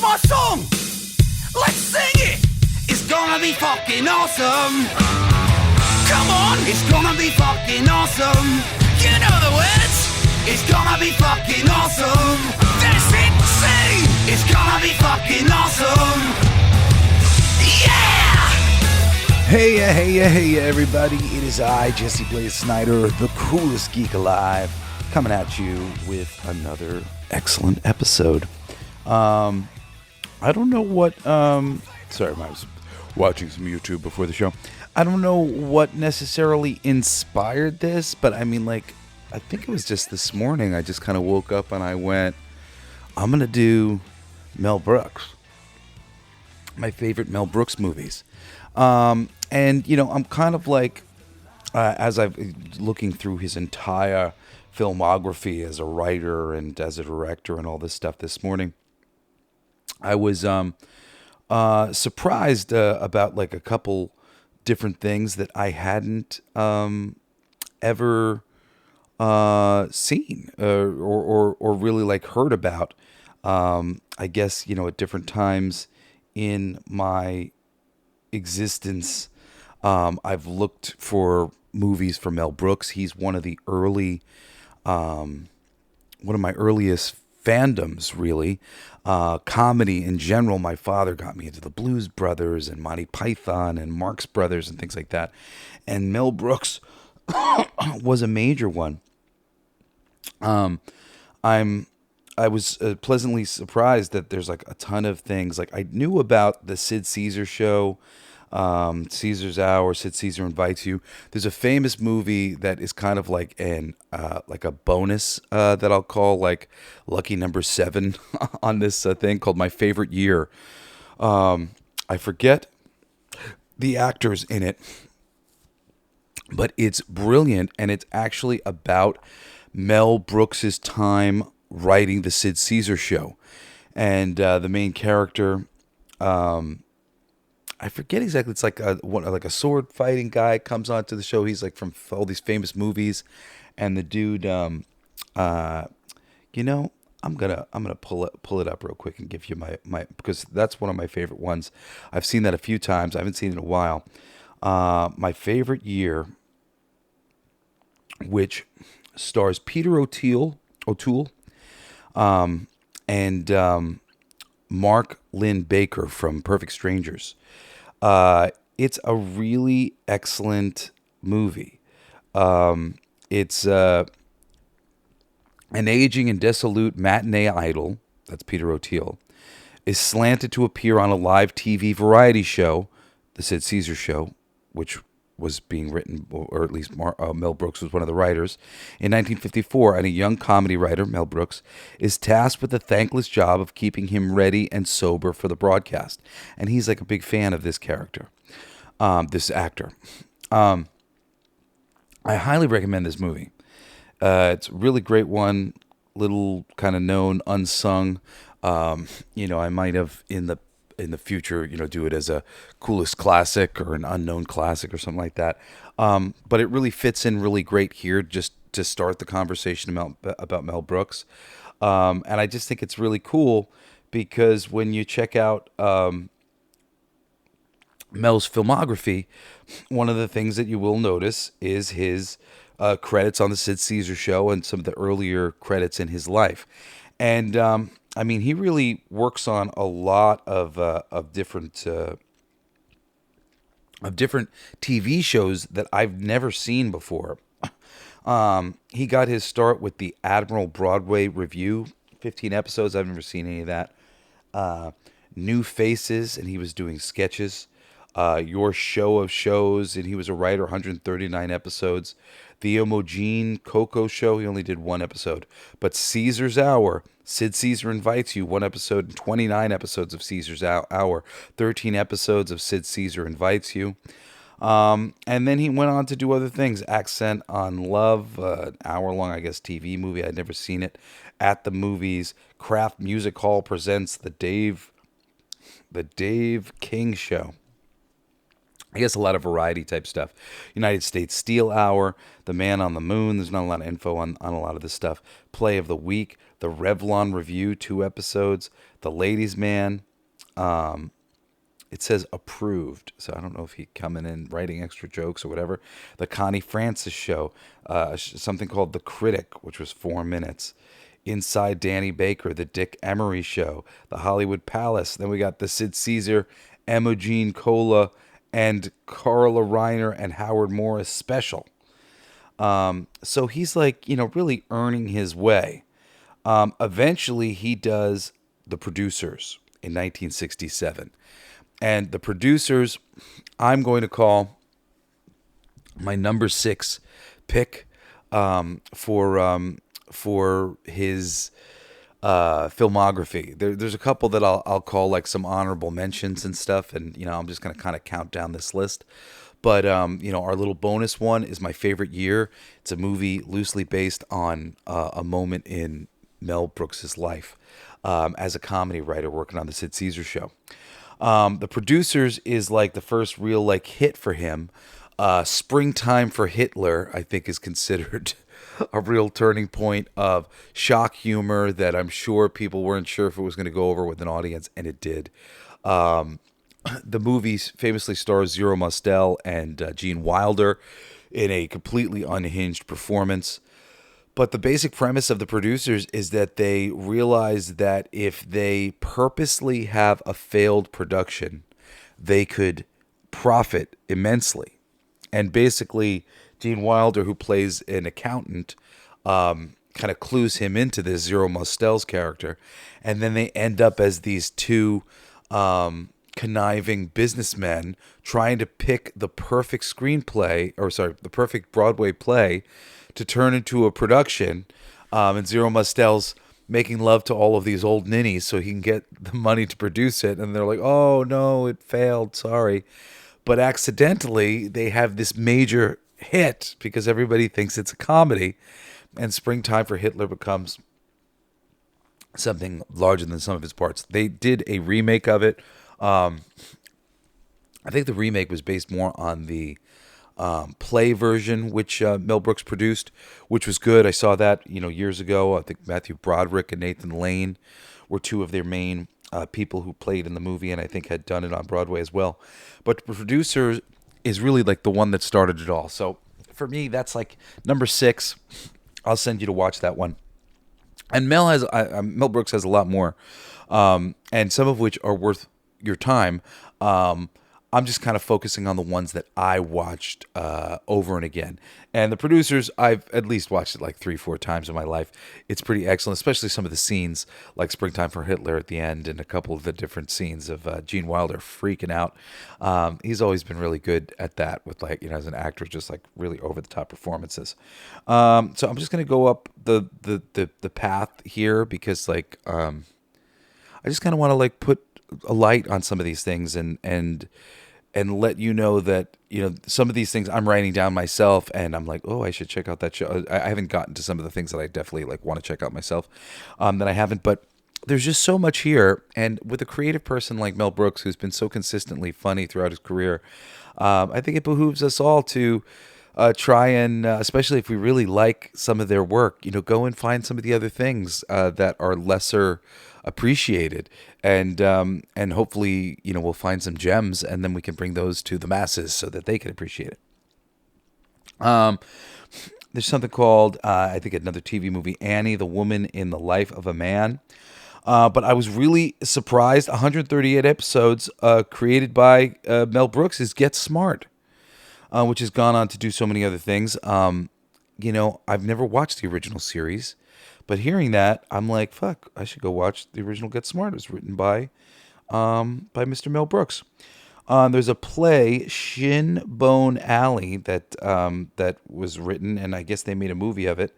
my song. Let's sing it. It's gonna be fucking awesome. Come on, it's gonna be fucking awesome. You know the words. It's gonna be fucking awesome. That's it, see. It's gonna be fucking awesome. Yeah! Hey, everybody. It is I, Jesse Blaze Snyder, the coolest geek alive, coming at you with another excellent episode. I don't know what, sorry, I was watching some YouTube before the show. I don't know what necessarily inspired this, but I mean, like, I think it was just this morning. I just kind of woke up and I went, I'm going to do Mel Brooks. My favorite Mel Brooks movies. And, you know, I'm kind of like, as I've looking through his entire filmography as a writer and as a director and all this stuff this morning, I was surprised about like a couple different things that I hadn't ever seen or really like heard about. I guess, you know, at different times in my existence, I've looked for movies for Mel Brooks. He's one of the early, one of my earliest fandoms, really. Comedy in general. My father got me into the Blues Brothers and Monty Python and Marx Brothers and things like that. And Mel Brooks was a major one. I was pleasantly surprised that there's like a ton of things. Like I knew about the Sid Caesar show, Caesar's Hour, Sid Caesar Invites You. There's a famous movie that is kind of like like a bonus that I'll call like lucky number 7 on this thing called My Favorite Year. I forget the actors in it, but it's brilliant, and it's actually about Mel Brooks's time writing the Sid Caesar show, and the main character, I forget exactly. It's like a sword fighting guy comes onto the show. He's like from all these famous movies, and the dude, you know, I'm gonna pull it up real quick and give you my because that's one of my favorite ones. I've seen that a few times. I haven't seen it in a while. My Favorite Year, which stars Peter O'Toole, and Mark Lynn Baker from Perfect Strangers. It's a really excellent movie. It's an aging and dissolute matinee idol, that's Peter O'Toole, is slanted to appear on a live TV variety show, the Sid Caesar Show, which was being written, or at least Mel Brooks was one of the writers, in 1954, and a young comedy writer, Mel Brooks, is tasked with the thankless job of keeping him ready and sober for the broadcast. And he's like a big fan of this character, this actor. I highly recommend this movie. It's a really great one, little kind of known, unsung. You know, I might have in the future, you know, do it as a coolest classic or an unknown classic or something like that. But it really fits in really great here just to start the conversation about Mel Brooks. And I just think it's really cool because when you check out Mel's filmography, one of the things that you will notice is his credits on the Sid Caesar Show and some of the earlier credits in his life. And I mean, he really works on a lot of different TV shows that I've never seen before. He got his start with the Admiral Broadway Review, 15 episodes. I've never seen any of that. New Faces, and he was doing sketches. Your Show of Shows, and he was a writer, 139 episodes. The Imogene Coco Show, he only did 1 episode. But Caesar's Hour, Sid Caesar Invites You, 1 episode, and 29 episodes of Caesar's Hour, 13 episodes of Sid Caesar Invites You. And then he went on to do other things. Accent on Love, an hour-long, I guess, TV movie. I'd never seen it. At the Movies. Kraft Music Hall presents the Dave King Show. I guess a lot of variety type stuff. United States Steel Hour, The Man on the Moon. There's not a lot of info on a lot of this stuff. Play of the Week, the Revlon Review, 2 episodes. The Ladies Man. It says approved, so I don't know if he coming in writing extra jokes or whatever. The Connie Francis Show, something called The Critic, which was 4 minutes. Inside Danny Baker, The Dick Emery Show, The Hollywood Palace. Then we got the Sid Caesar, Emogene Cola, and Carla Reiner and Howard Morris special. So he's like, really earning his way. Eventually, he does The Producers in 1967. And The Producers, I'm going to call my number 6 pick for his filmography. There's a couple that I'll call like some honorable mentions and stuff, and I'm just gonna kind of count down this list. But our little bonus one is my favorite year. It's a movie loosely based on a moment in Mel Brooks's life as a comedy writer working on the Sid Caesar Show. The Producers is like the first real like hit for him. Springtime for Hitler, I think, is considered a real turning point of shock humor that I'm sure people weren't sure if it was going to go over with an audience, and it did. The movie famously stars Zero Mostel and Gene Wilder in a completely unhinged performance. But the basic premise of The Producers is that they realize that if they purposely have a failed production, they could profit immensely. And basically, Gene Wilder, who plays an accountant, kind of clues him into this, Zero Mostel's character. And then they end up as these two conniving businessmen trying to pick the perfect the perfect Broadway play to turn into a production. And Zero Mostel's making love to all of these old ninnies so he can get the money to produce it. And they're like, oh, no, it failed. Sorry. But accidentally, they have this major hit because everybody thinks it's a comedy. And Springtime for Hitler becomes something larger than some of its parts. They did a remake of it. I think the remake was based more on the play version, which Mel Brooks produced, which was good. I saw that years ago. I think Matthew Broderick and Nathan Lane were two of their main people who played in the movie, and I think had done it on Broadway as well. But The Producer is really like the one that started it all. So for me, that's like number 6. I'll send you to watch that one. And Mel Brooks has a lot more, and some of which are worth your time. I'm just kind of focusing on the ones that I watched over and again. And The Producers, I've at least watched it like 3-4 times in my life. It's pretty excellent, especially some of the scenes like Springtime for Hitler at the end and a couple of the different scenes of Gene Wilder freaking out. He's always been really good at that with as an actor, just like really over the top performances. So I'm just going to go up the path here because I just kind of want to put a light on some of these things and let you know that some of these things I'm writing down myself, and I'm like, oh, I should check out that show. I haven't gotten to some of the things that I definitely want to check out myself that I haven't, but there's just so much here. And with a creative person like Mel Brooks, who's been so consistently funny throughout his career, I think it behooves us all to try and, especially if we really like some of their work, go and find some of the other things that are lesser appreciated, and hopefully we'll find some gems, and then we can bring those to the masses so that they can appreciate it. There's something called I think another TV movie, Annie, the Woman in the Life of a Man. But I was really surprised. 138 episodes created by Mel Brooks is Get Smart, which has gone on to do so many other things. I've never watched the original series, but hearing that, I'm like, fuck, I should go watch the original Get Smart. It was written by Mr. Mel Brooks. There's a play, Shin Bone Alley, that was written, and I guess they made a movie of it.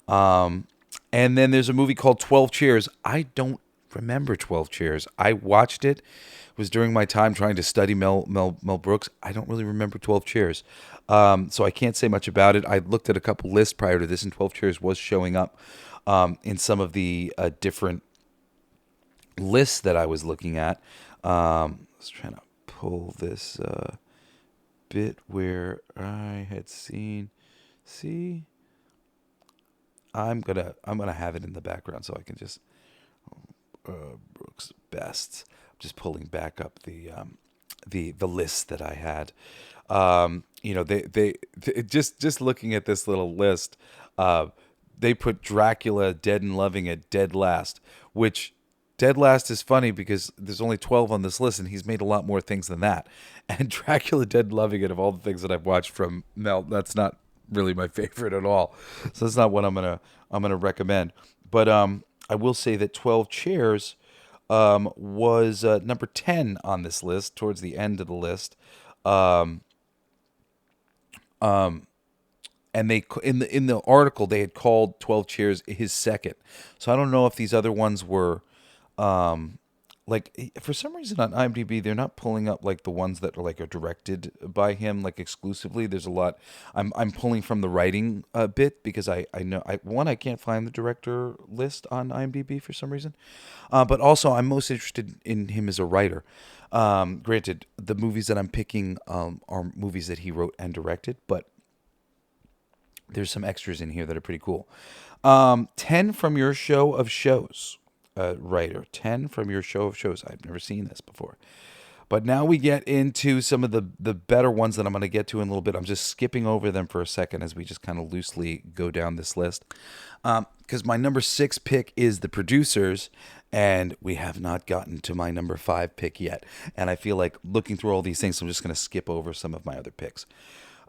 And then there's a movie called 12 Chairs. I don't remember 12 Chairs. I watched it. It was during my time trying to study Mel Brooks. I don't really remember 12 Chairs. So I can't say much about it. I looked at a couple lists prior to this, and 12 Chairs was showing up in some of the different lists that I was looking at. I was trying to pull this bit where I had seen. See, I'm gonna have it in the background so I can just Brooks Best. I'm just pulling back up the list that I had. They just looking at this little list, uh, they put Dracula Dead and Loving It dead last, which dead last is funny because there's only 12 on this list and he's made a lot more things than that. And Dracula Dead and Loving It, of all the things that I've watched from Mel, that's not really my favorite at all. So that's not what I'm gonna recommend. But I will say that 12 Chairs was number 10 on this list towards the end of the list. Um, and they in the article they had called 12 Chairs his second. So I don't know if these other ones were like, for some reason on IMDb they're not pulling up like the ones that are directed by him like exclusively. There's a lot. I'm pulling from the writing a bit because I know I can't find the director list on IMDb for some reason, but also I'm most interested in him as a writer. Granted, the movies that I'm picking are movies that he wrote and directed, but there's some extras in here that are pretty cool. 10 from Your Show of Shows, writer. 10 from Your Show of Shows. I've never seen this before. But now we get into some of the better ones that I'm going to get to in a little bit. I'm just skipping over them for a second as we just kind of loosely go down this list. Because my number 6 pick is The Producers, and we have not gotten to my number 5 pick yet. And I feel like looking through all these things, I'm just going to skip over some of my other picks.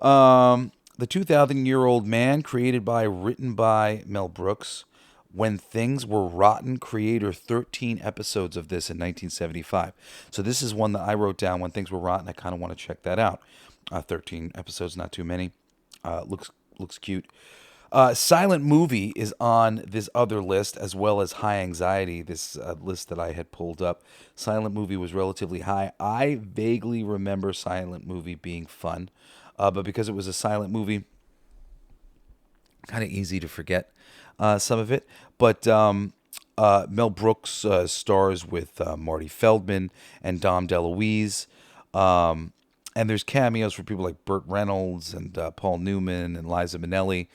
The 2,000-Year-Old Man, written by Mel Brooks. When Things Were Rotten, creator 13 episodes of this in 1975. So this is one that I wrote down, When Things Were Rotten. I kind of want to check that out. 13 episodes, not too many. Looks cute. Silent Movie is on this other list, as well as High Anxiety, this list that I had pulled up. Silent Movie was relatively high. I vaguely remember Silent Movie being fun, but because it was a silent movie, kind of easy to forget some of it. But Mel Brooks stars with Marty Feldman and Dom DeLuise. And there's cameos for people like Burt Reynolds and Paul Newman and Liza Minnelli.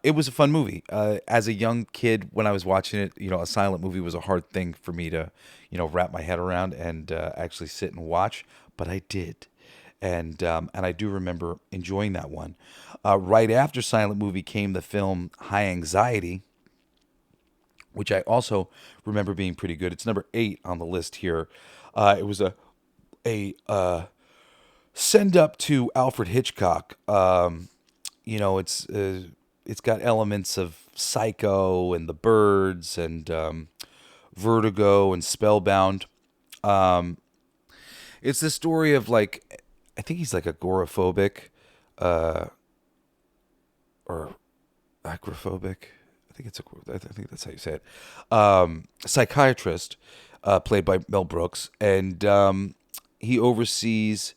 It was a fun movie. As a young kid, when I was watching it, a silent movie was a hard thing for me to, wrap my head around and actually sit and watch. But I did. And I do remember enjoying that one. Right after Silent Movie came the film High Anxiety, which I also remember being pretty good. It's number 8 on the list here. It was a send up to Alfred Hitchcock. It's got elements of Psycho and The Birds and Vertigo and Spellbound. It's the story of I think he's like agoraphobic, or agoraphobic. I think that's how you say it. Psychiatrist, played by Mel Brooks, and he oversees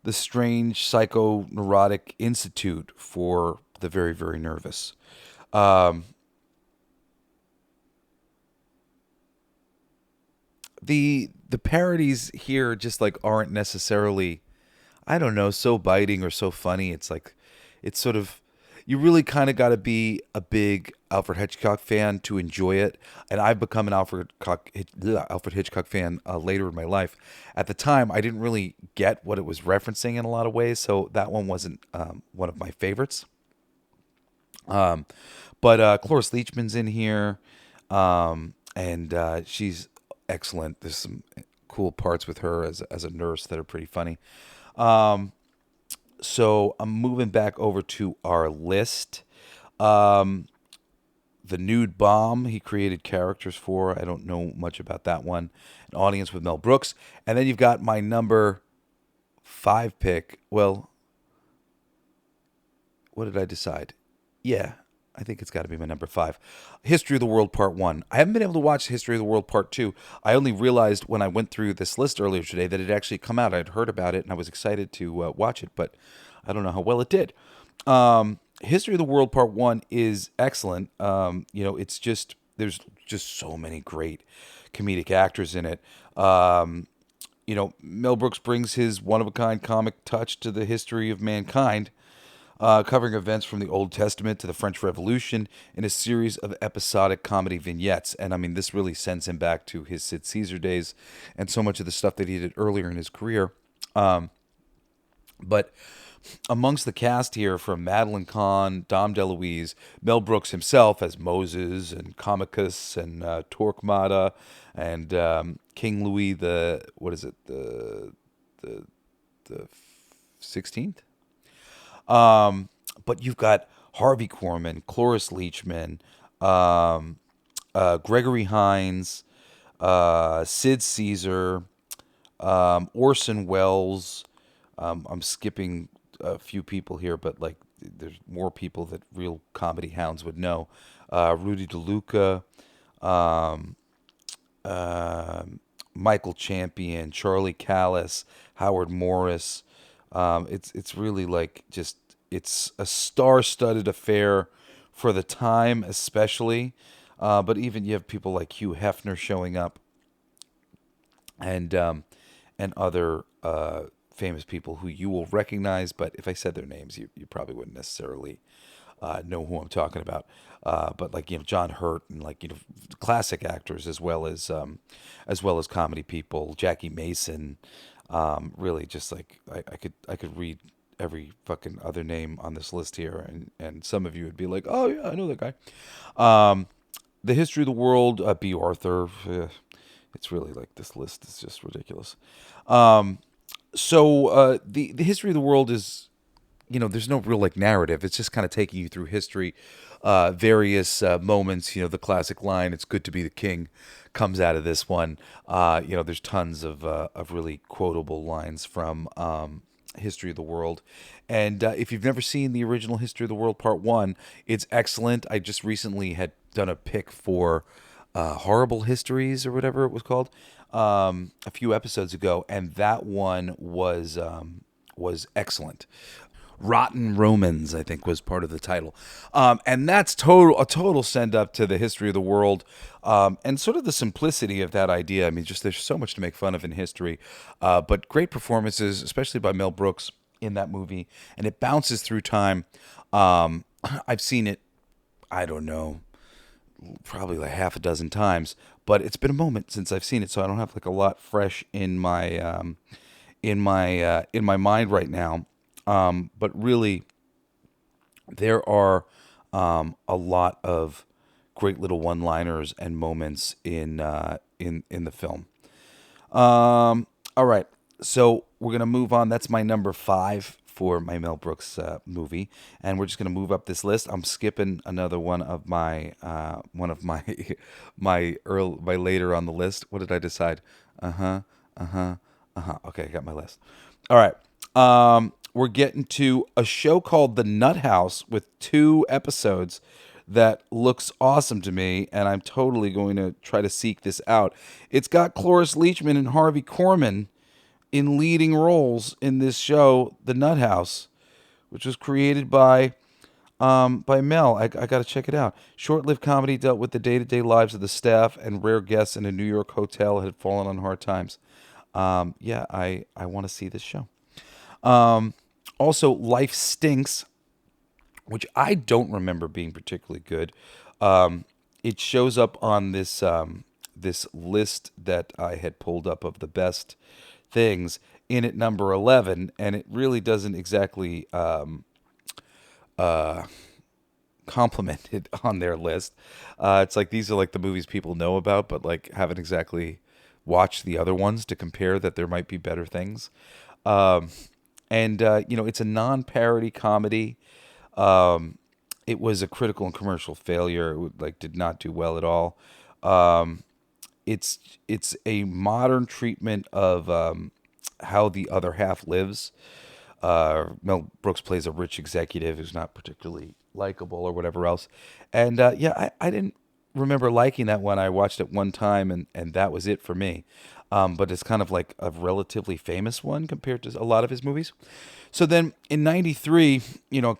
the strange psychoneurotic institute for the very, very nervous. The parodies here just aren't necessarily, I don't know, so biting or so funny. It's sort of, you really kind of got to be a big Alfred Hitchcock fan to enjoy it. And I've become an Alfred Hitchcock fan later in my life. At the time, I didn't really get what it was referencing in a lot of ways, so that one wasn't one of my favorites. But Cloris Leachman's in here, and she's excellent. There's some cool parts with her as a nurse that are pretty funny. So I'm moving back over to our list. The Nude Bomb, he created characters for. I don't know much about that one. An Audience with Mel Brooks. And then you've got my number 5 pick. Well, what did I decide? Yeah, I think it's got to be my number 5. History of the World Part 1. I haven't been able to watch History of the World Part 2. I only realized when I went through this list earlier today that it actually come out. I'd heard about it and I was excited to watch it, but I don't know how well it did. History of the World Part 1 is excellent. It's just, there's just so many great comedic actors in it. Mel Brooks brings his one-of-a-kind comic touch to the history of mankind, covering events from the Old Testament to the French Revolution in a series of episodic comedy vignettes. And I mean, this really sends him back to his Sid Caesar days and so much of the stuff that he did earlier in his career. But amongst the cast here, from Madeline Kahn, Dom DeLuise, Mel Brooks himself as Moses and Comicus and Torquemada and King Louis the 16th. But you've got Harvey Korman, Cloris Leachman, Gregory Hines, Sid Caesar, Orson Welles. I'm skipping a few people here, but like there's more people that real comedy hounds would know. Rudy DeLuca, Michael Champion, Charlie Callis, Howard Morris. It's really like just it's a star-studded affair for the time, especially. But even you have people like Hugh Hefner showing up, and other famous people who you will recognize. But if I said their names, you probably wouldn't necessarily know who I'm talking about. But like John Hurt and like classic actors as well as comedy people. Jackie Mason. Really just like I could read every fucking other name on this list here, and some of you would be like, oh yeah, I know that guy. The history of the world, B. Arthur. It's really like this list is just ridiculous. So the history of the world is, there's no real like narrative. It's just kind of taking you through history, various moments. The classic line, "It's good to be the king," comes out of this one. There's tons of really quotable lines from History of the World. And if you've never seen the original History of the World Part 1, it's excellent. I just recently had done a pick for Horrible Histories or whatever it was called a few episodes ago, and that one was excellent. Rotten Romans, I think, was part of the title. And that's a total send up to the history of the world, and sort of the simplicity of that idea. I mean, just there's so much to make fun of in history, but great performances, especially by Mel Brooks in that movie, and it bounces through time. I've seen it, I don't know, probably like half a dozen times, but it's been a moment since I've seen it, so I don't have like a lot fresh in my mind right now. But really, there are a lot of great little one-liners and moments in the film. All right, so we're gonna move on. That's my number 5 for my Mel Brooks movie, and we're just gonna move up this list. I'm skipping another one of my my later on the list. What did I decide? Okay, I got my list. All right. We're getting to a show called The Nut House with 2 episodes that looks awesome to me, and I'm totally going to try to seek this out. It's got Cloris Leachman and Harvey Korman in leading roles in this show, The Nut House, which was created by Mel. I got to check it out. Short-lived comedy dealt with the day-to-day lives of the staff and rare guests in a New York hotel that had fallen on hard times. I want to see this show. Also, Life Stinks, which I don't remember being particularly good. It shows up on this this list that I had pulled up of the best things in at number 11, and it really doesn't exactly compliment it on their list. It's like these are like the movies people know about, but like haven't exactly watched the other ones to compare that there might be better things. And it's a non-parody comedy. It was a critical and commercial failure. It did not do well at all. It's a modern treatment of how the other half lives. Mel Brooks plays a rich executive who's not particularly likable or whatever else. And I didn't remember liking that one. I watched it one time, and that was it for me. But it's kind of like a relatively famous one compared to a lot of his movies. So then in 93,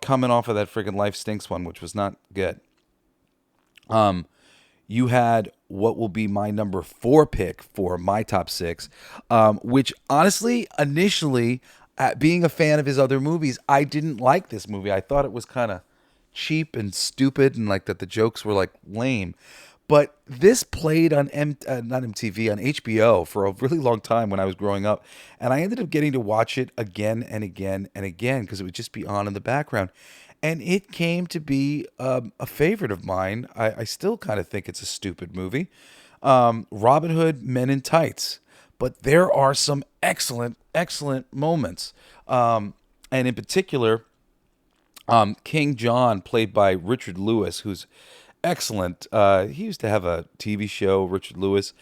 coming off of that friggin' Life Stinks one, which was not good, you had what will be my number 4 pick for my top 6, which honestly, initially, being a fan of his other movies, I didn't like this movie. I thought it was kind of cheap and stupid, and like that the jokes were like lame. But this played on not MTV, on HBO for a really long time when I was growing up, and I ended up getting to watch it again and again and again because it would just be on in the background, and it came to be a favorite of mine. I still kind of think it's a stupid movie, Robin Hood Men in Tights, but there are some excellent moments, and in particular, King John, played by Richard Lewis, who's excellent. He used to have a TV show, Richard Lewis.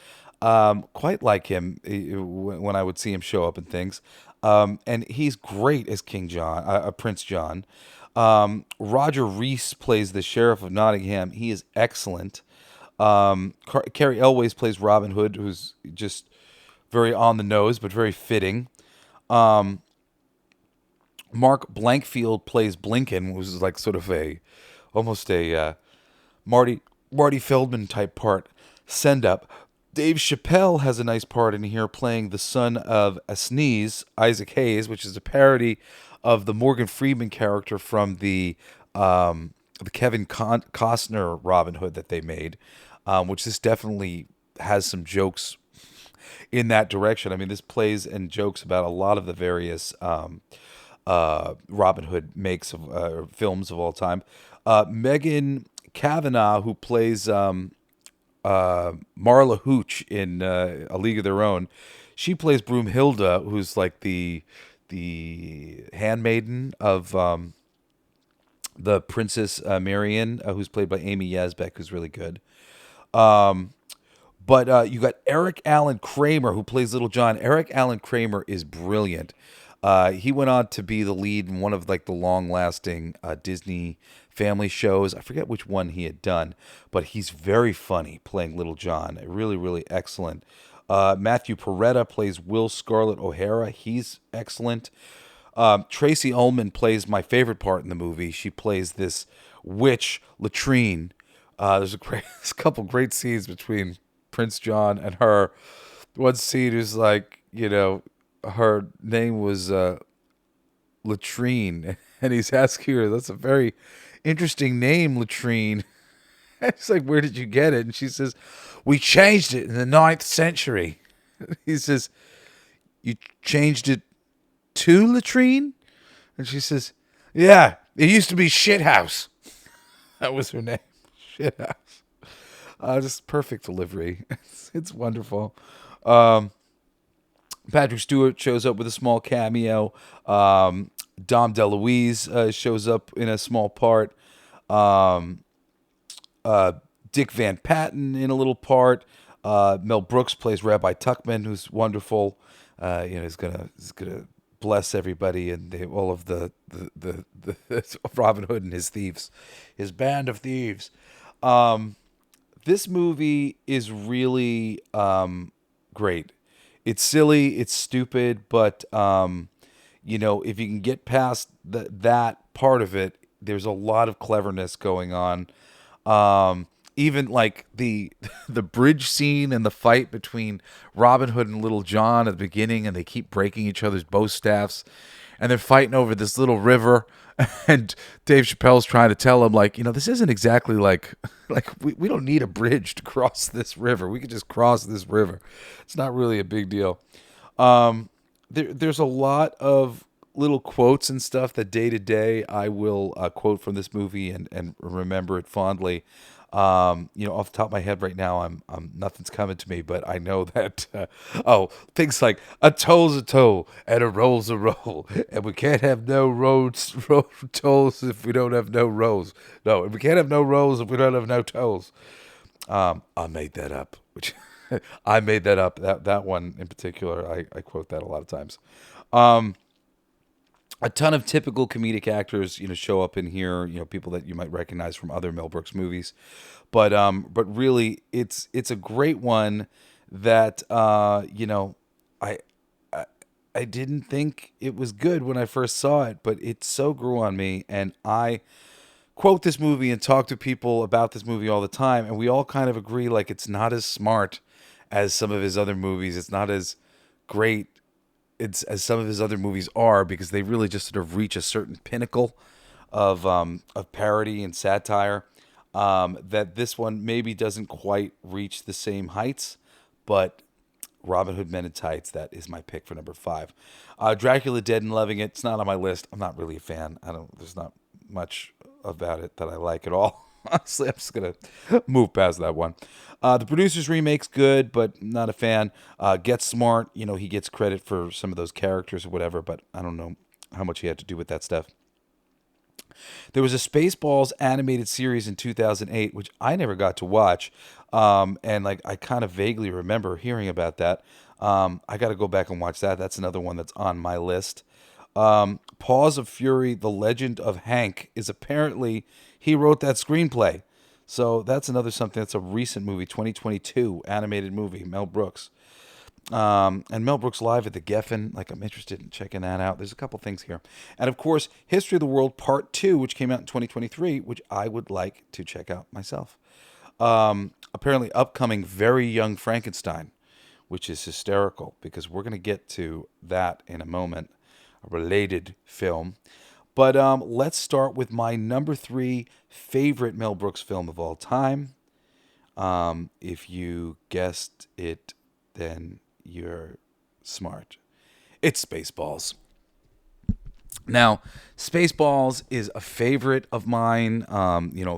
Quite like him when I would see him show up in things. And he's great as King John, Prince John. Roger Rees plays the Sheriff of Nottingham. He is excellent. Carrie Elways plays Robin Hood, who's just very on the nose, but very fitting. Mark Blankfield plays Blinken, which is like sort of almost a Marty Feldman type part send up. Dave Chappelle has a nice part in here playing the son of a sneeze, Isaac Hayes, which is a parody of the Morgan Freeman character from the Kevin Costner Robin Hood that they made, which this definitely has some jokes in that direction. I mean, this plays and jokes about a lot of the various Robin Hood makes of films of all time. Megan Kavanaugh, who plays Marla Hooch in A League of Their Own, she plays Broomhilda, who's like the handmaiden of the Princess Marion, who's played by Amy Yazbek, who's really good. But you got Eric Allen Kramer, who plays Little John. Eric Allen Kramer is brilliant. He went on to be the lead in one of like the long-lasting Disney family shows. I forget which one he had done, but he's very funny playing Little John. Really, really excellent. Matthew Peretta plays Will Scarlett O'Hara. He's excellent. Tracy Ullman plays my favorite part in the movie. She plays this witch, Latrine. There's a couple great scenes between Prince John and her. One scene is like, her name was Latrine, and he's asking her, that's a very interesting name, Latrine. It's like, where did you get it? And she says, we changed it in the 9th century. He says, you changed it to Latrine? And she says, yeah, it used to be Shithouse. That was her name, Shithouse. Just perfect delivery. It's wonderful. Patrick Stewart shows up with a small cameo. Dom DeLuise shows up in a small part. Dick Van Patten in a little part. Mel Brooks plays Rabbi Tuckman, who's wonderful. He's gonna bless everybody and all of the Robin Hood and his thieves, his band of thieves. This movie is really great. It's silly, it's stupid, but if you can get past that part of it, there's a lot of cleverness going on. Even like the bridge scene and the fight between Robin Hood and Little John at the beginning, and they keep breaking each other's bow staffs, and they're fighting over this little river. And Dave Chappelle's trying to tell him, like, this isn't exactly like we don't need a bridge to cross this river. We could just cross this river. It's not really a big deal. There's a lot of little quotes and stuff that day to day I will quote from this movie and remember it fondly. Off the top of my head right now, I'm nothing's coming to me, but I know that things like a toll's a toll and a roll's a roll, and we can't have no tolls if we don't have no rolls. No, and we can't have no rolls if we don't have no tolls. I made that up. I made that up. That one in particular, I quote that a lot of times. A ton of typical comedic actors, show up in here. People that you might recognize from other Mel Brooks movies, but really, it's a great one that I didn't think it was good when I first saw it, but it so grew on me, and I quote this movie and talk to people about this movie all the time, and we all kind of agree like it's not as smart as some of his other movies. It's not as great as some of his other movies are, because they really just sort of reach a certain pinnacle of parody and satire. That this one maybe doesn't quite reach the same heights, but Robin Hood Men in Tights, that is my pick for number 5. Dracula Dead and Loving It. It's not on my list. I'm not really a fan. There's not much about it that I like at all. Honestly, I'm just gonna move past that one. The Producers remake's good, but not a fan. Get Smart, he gets credit for some of those characters or whatever, but I don't know how much he had to do with that stuff. There was a Spaceballs animated series in 2008, which I never got to watch, and like I kind of vaguely remember hearing about that. I got to go back and watch that. That's another one that's on my list. Paws of Fury: The Legend of Hank is apparently he wrote that screenplay, so that's another something. That's a recent movie, 2022 animated movie, Mel Brooks. And Mel Brooks Live at the Geffen. Like, I'm interested in checking that out. There's a couple things here. And of course, History of the World Part 2, which came out in 2023, which I would like to check out myself. Apparently upcoming Very Young Frankenstein, which is hysterical, because we're going to get to that in a moment, a related film. But let's start with my number 3 favorite Mel Brooks film of all time. If you guessed it, then you're smart. It's Spaceballs. Now, Spaceballs is a favorite of mine.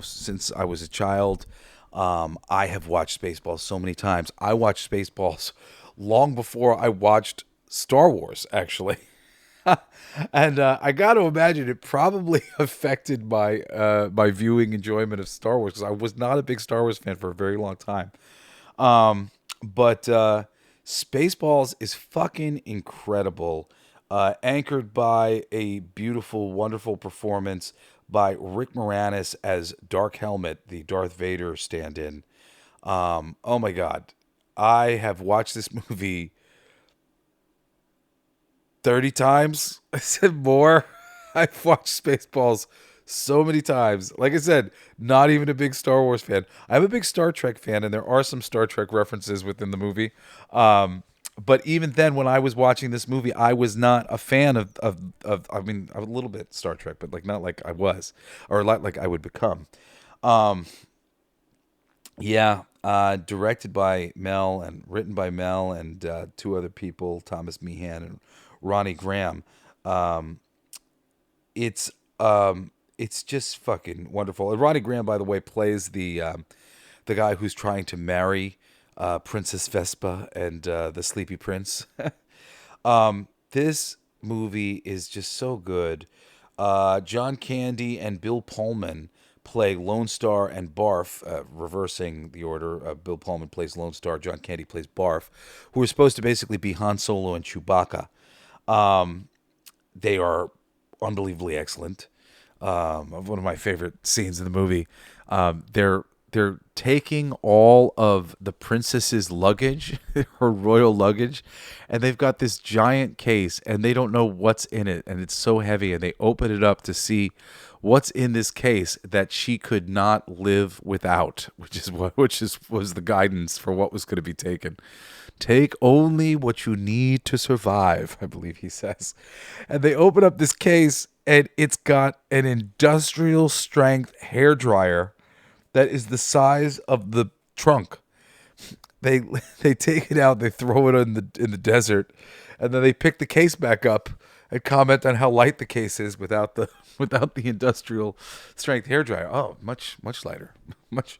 Since I was a child, I have watched Spaceballs so many times. I watched Spaceballs long before I watched Star Wars, actually. And I got to imagine it probably affected my viewing enjoyment of Star Wars, because I was not a big Star Wars fan for a very long time. But Spaceballs is fucking incredible. Anchored by a beautiful, wonderful performance by Rick Moranis as Dark Helmet, the Darth Vader stand-in. Oh my God. I have watched this movie 30 times. I said more. I've watched Spaceballs so many times. Like I said, not even a big Star Wars fan. I'm a big Star Trek fan, and there are some Star Trek references within the movie. But even then, when I was watching this movie, I was not a fan of I mean, a little bit Star Trek, but like not like I was, or like I would become. Directed by Mel and written by Mel and 2 other people, Thomas Meehan and Ronnie Graham. It's just fucking wonderful. And Ronnie Graham, by the way, plays the guy who's trying to marry Princess Vespa and the Sleepy Prince. This movie is just so good. John Candy and Bill Pullman play Lone Star and Barf, reversing the order. Bill Pullman plays Lone Star, John Candy plays Barf, who are supposed to basically be Han Solo and Chewbacca. They are unbelievably excellent. One of my favorite scenes in the movie. They're taking all of the princess's luggage, her royal luggage, and they've got this giant case, and they don't know what's in it, and it's so heavy, and they open it up to see what's in this case that she could not live without, which was the guidance for what was going to be taken. Take only what you need to survive, I believe he says. And they open up this case, and it's got an industrial strength hairdryer that is the size of the trunk. They take it out, they throw it in the desert, and then they pick the case back up and comment on how light the case is without the industrial strength hairdryer. Oh, much lighter, much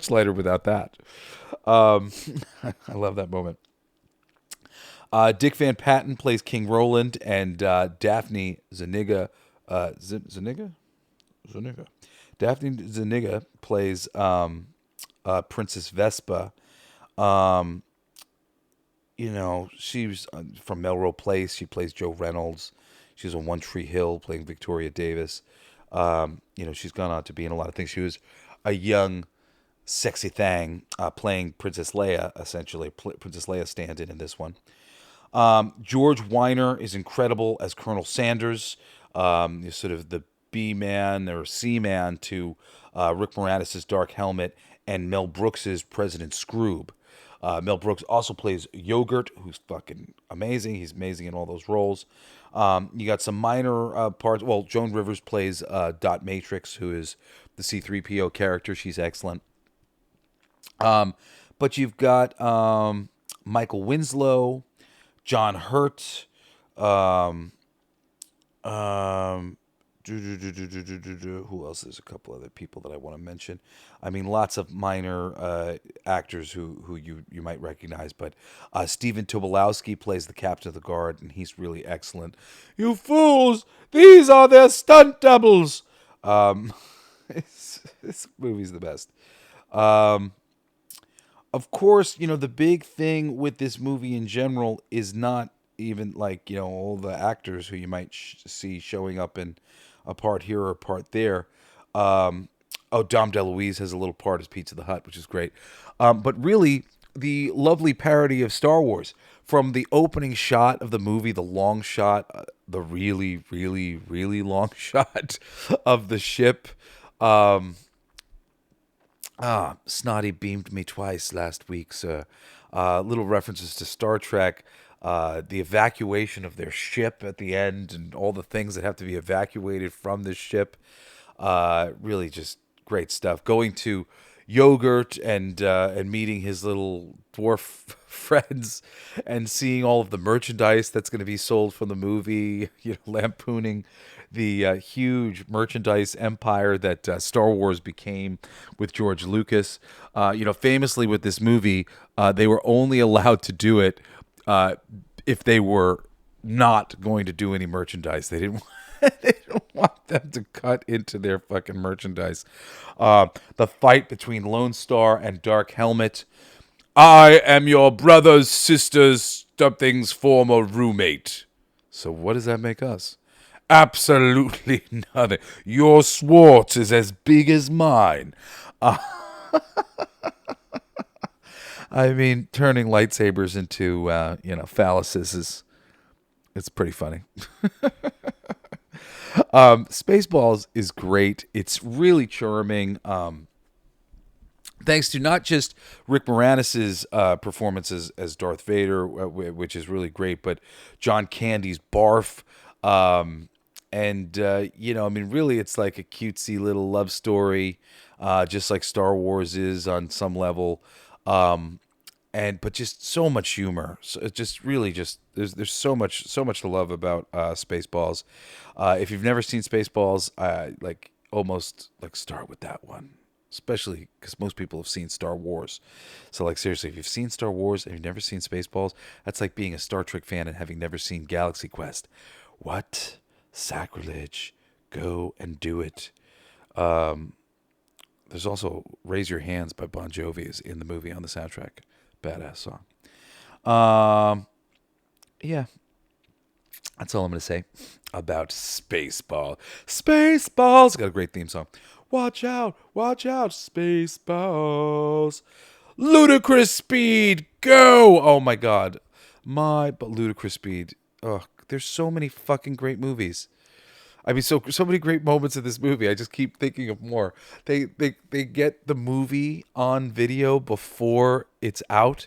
lighter without that. I love that moment. Dick Van Patten plays King Roland, and Daphne Zuniga. Daphne Zuniga plays Princess Vespa. She's from Melrose Place. She plays Joe Reynolds. She's on One Tree Hill playing Victoria Davis. She's gone on to be in a lot of things. She was a young, sexy thing playing Princess Leia, essentially. Princess Leia stand-in this one. George Weiner is incredible as Colonel Sanders. Sort of the B-Man or C-Man to Rick Moranis' Dark Helmet and Mel Brooks' President Scroob. Mel Brooks also plays Yogurt, who's fucking amazing. He's amazing in all those roles. You got some minor parts. Well, Joan Rivers plays Dot Matrix, who is the C-3PO character. She's excellent. But you've got Michael Winslow, John Hurt, who else? There's a couple other people that I want to mention. I mean, lots of minor actors who you might recognize, but Stephen Tobolowsky plays the captain of the guard, and he's really excellent. You fools! These are their stunt doubles! This movie's the best. Of course, the big thing with this movie in general is not even like, all the actors who you might see showing up in a part here or a part there. Dom DeLuise has a little part as Pizza the Hut, which is great. But really, the lovely parody of Star Wars. From the opening shot of the movie, the long shot, the really, really, really long shot of the ship. Snotty beamed me twice last week, sir. Little references to Star Trek. The evacuation of their ship at the end and all the things that have to be evacuated from this ship. Really just great stuff. Going to Yogurt and meeting his little dwarf friends and seeing all of the merchandise that's going to be sold from the movie, lampooning the huge merchandise empire that Star Wars became with George Lucas. Famously with this movie, they were only allowed to do it if they were not going to do any merchandise. They didn't want them to cut into their fucking merchandise. The fight between Lone Star and Dark Helmet. I am your brother's sister's something's former roommate. So what does that make us? Absolutely nothing. Your Schwartz is as big as mine. I mean, turning lightsabers into, phalluses it's pretty funny. Spaceballs is great. It's really charming. Thanks to not just Rick Moranis' performances as Darth Vader, which is really great, but John Candy's Barf. Really it's like a cutesy little love story, just like Star Wars is on some level. But just so much humor. So it just really there's so much to love about Spaceballs. If you've never seen Spaceballs, almost start with that one, especially because most people have seen Star Wars. So seriously, if you've seen Star Wars and you've never seen Spaceballs, that's like being a Star Trek fan and having never seen Galaxy Quest. What sacrilege! Go and do it. There's also "Raise Your Hands" by Bon Jovi is in the movie on the soundtrack. Badass song. Yeah. That's all I'm going to say about Spaceball. Spaceballs! Got a great theme song. Watch out, Spaceballs. Ludicrous Speed, go! Oh my God. But Ludicrous Speed. Oh, there's so many fucking great movies. I mean, so many great moments in this movie. I just keep thinking of more. They get the movie on video before it's out,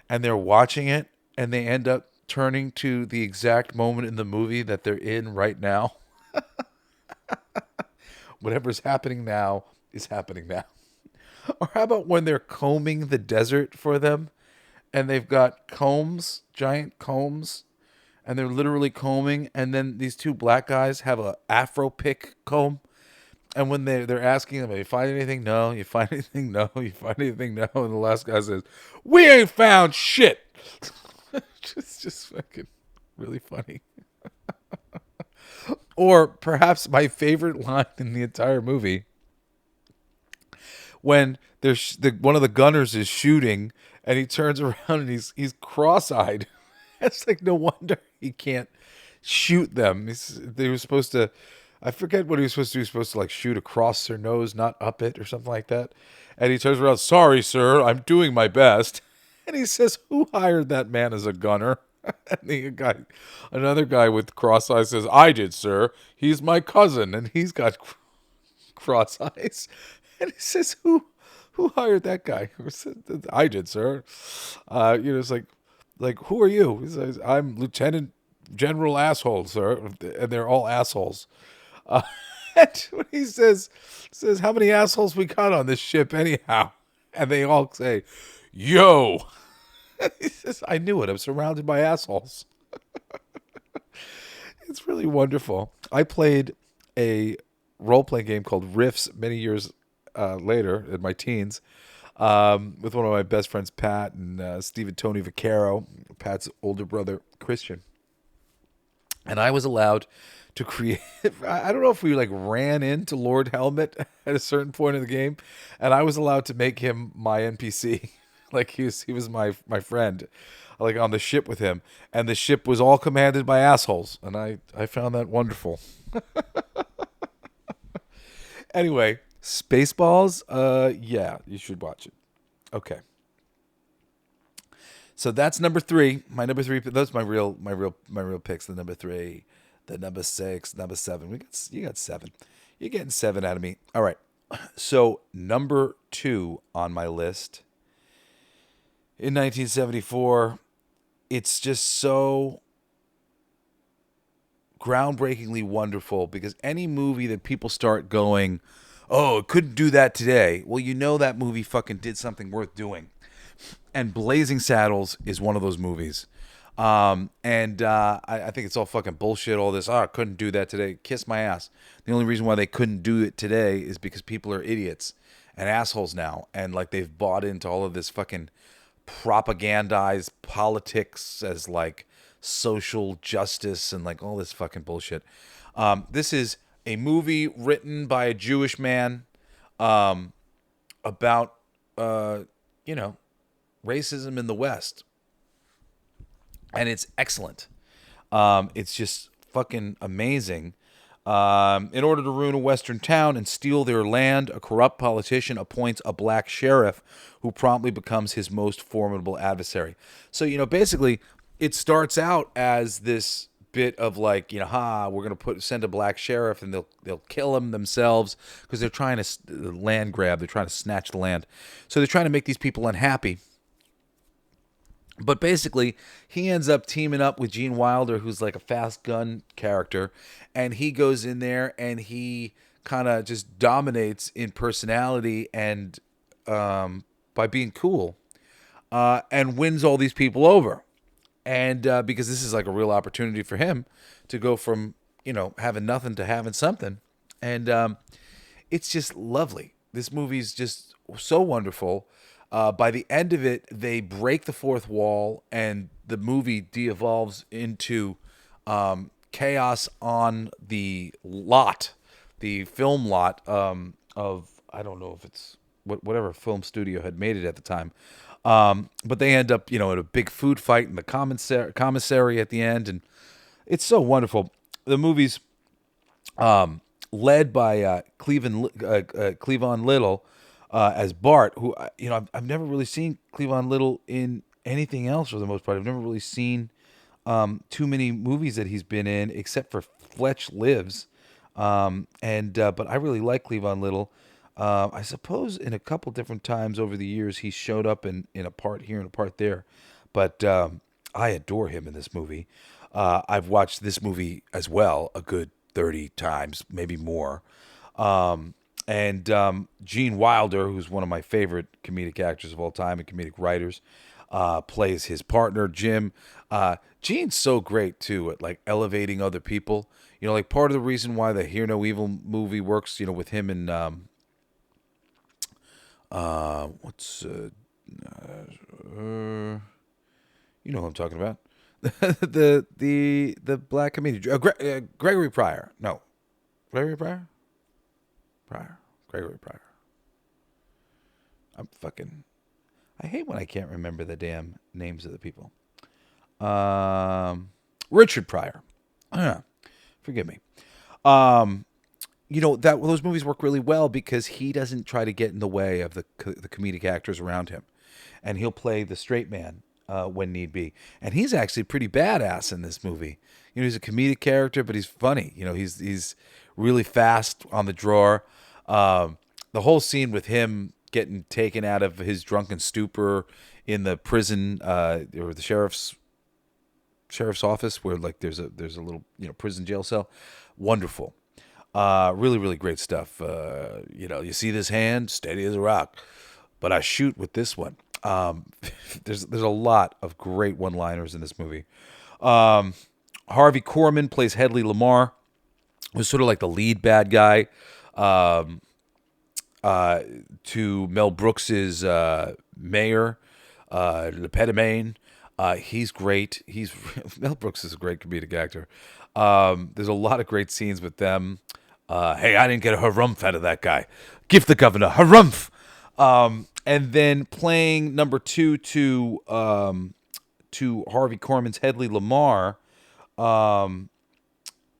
and they're watching it, and they end up turning to the exact moment in the movie that they're in right now. Whatever's happening now is happening now. Or how about when they're combing the desert for them, and they've got combs, giant combs, and they're literally combing, and then these two black guys have a Afro pick comb, and when they're asking them, you find anything? No. You find anything? No. You find anything? No. And the last guy says, we ain't found shit. It's just fucking really funny. Or perhaps my favorite line in the entire movie, when one of the gunners is shooting, and he turns around and he's cross-eyed. It's like, no wonder he can't shoot them. They were supposed to, I forget what he was supposed to do. He was supposed to shoot across their nose, not up it or something like that. And he turns around, sorry, sir, I'm doing my best. And he says, who hired that man as a gunner? And another guy with cross eyes says, "I did, sir. He's my cousin, and he's got cross eyes." And he says, "Who hired that guy?" "I did, sir." It's like, "Who are you?" He says, "I'm Lieutenant General Asshole, sir," and they're all assholes. Uh, and when he says, "How many assholes we got on this ship, anyhow?" And they all say, "Yo." He says, "I knew it. I'm surrounded by assholes." It's really wonderful. I played a role-playing game called Riffs many years later in my teens with one of my best friends, Pat, and Steve and Tony Vaccaro, Pat's older brother, Christian. And I was allowed to create. I don't know if we like ran into Lord Helmet at a certain point in the game, and I was allowed to make him my NPC. Like he was my friend, like on the ship with him, and the ship was all commanded by assholes, and I found that wonderful. Anyway, Spaceballs. Yeah, you should watch it. Okay. So that's number 3. My number 3. Those are my real picks. The number 3, the number 6, number 7. You got 7. You're getting 7 out of me. All right. So number 2 on my list in 1974. It's just so groundbreakingly wonderful because any movie that people start going, "Oh, it couldn't do that today." Well, you know that movie fucking did something worth doing. And Blazing Saddles is one of those movies. I think it's all fucking bullshit, all this, couldn't do that today. Kiss my ass. The only reason why they couldn't do it today is because people are idiots and assholes now. And like they've bought into all of this fucking propagandized politics as like social justice and like all this fucking bullshit. This is a movie written by a Jewish man about, racism in the West. And it's excellent. It's just fucking amazing. In order to ruin a Western town and steal their land, a corrupt politician appoints a black sheriff who promptly becomes his most formidable adversary. So, basically, it starts out as this bit of like, we're going to send a black sheriff and they'll kill him themselves because they're trying to land grab. They're trying to snatch the land. So they're trying to make these people unhappy. But basically, he ends up teaming up with Gene Wilder, who's like a fast gun character, and he goes in there and he kind of just dominates in personality and by being cool, and wins all these people over. And because this is like a real opportunity for him to go from, having nothing to having something. And it's just lovely. This movie's just so wonderful. By the end of it, they break the fourth wall, and the movie de-evolves into chaos on the lot, the film lot of, I don't know if it's whatever film studio had made it at the time. But they end up, in a big food fight in the commissary at the end, and it's so wonderful. The movie's led by Cleavon Little, as Bart, who, I've never really seen Cleavon Little in anything else for the most part. I've never really seen too many movies that he's been in, except for Fletch Lives. But I really like Cleavon Little. I suppose in a couple different times over the years, he showed up in a part here and a part there. But I adore him in this movie. I've watched this movie as well a good 30 times, maybe more. Gene Wilder, who's one of my favorite comedic actors of all time and comedic writers, plays his partner, Jim. Gene's so great, too, at, like, elevating other people. Like, part of the reason why the Hear No Evil movie works, with him and, you know who I'm talking about. the black comedian, Gregory Pryor. No. Gregory Pryor? Gregory Pryor. I hate when I can't remember the damn names of the people. Richard Pryor. Forgive me. Those movies work really well because he doesn't try to get in the way of the comedic actors around him, and he'll play the straight man when need be. And he's actually pretty badass in this movie. You know, he's a comedic character, but he's funny. You know, he's really fast on the draw. The whole scene with him getting taken out of his drunken stupor in the prison or the sheriff's office, where like there's a little prison jail cell, wonderful. Really, really great stuff. You see this hand, steady as a rock, but I shoot with this one. There's a lot of great one-liners in this movie. Harvey Korman plays Hedley Lamar, who's sort of like the lead bad guy to Mel Brooks's mayor, Le Pedomain. He's great. Mel Brooks is a great comedic actor. There's a lot of great scenes with them. Hey, I didn't get a harumph out of that guy. Give the governor harumph. And then playing number 2 to Harvey Korman's Hedley Lamar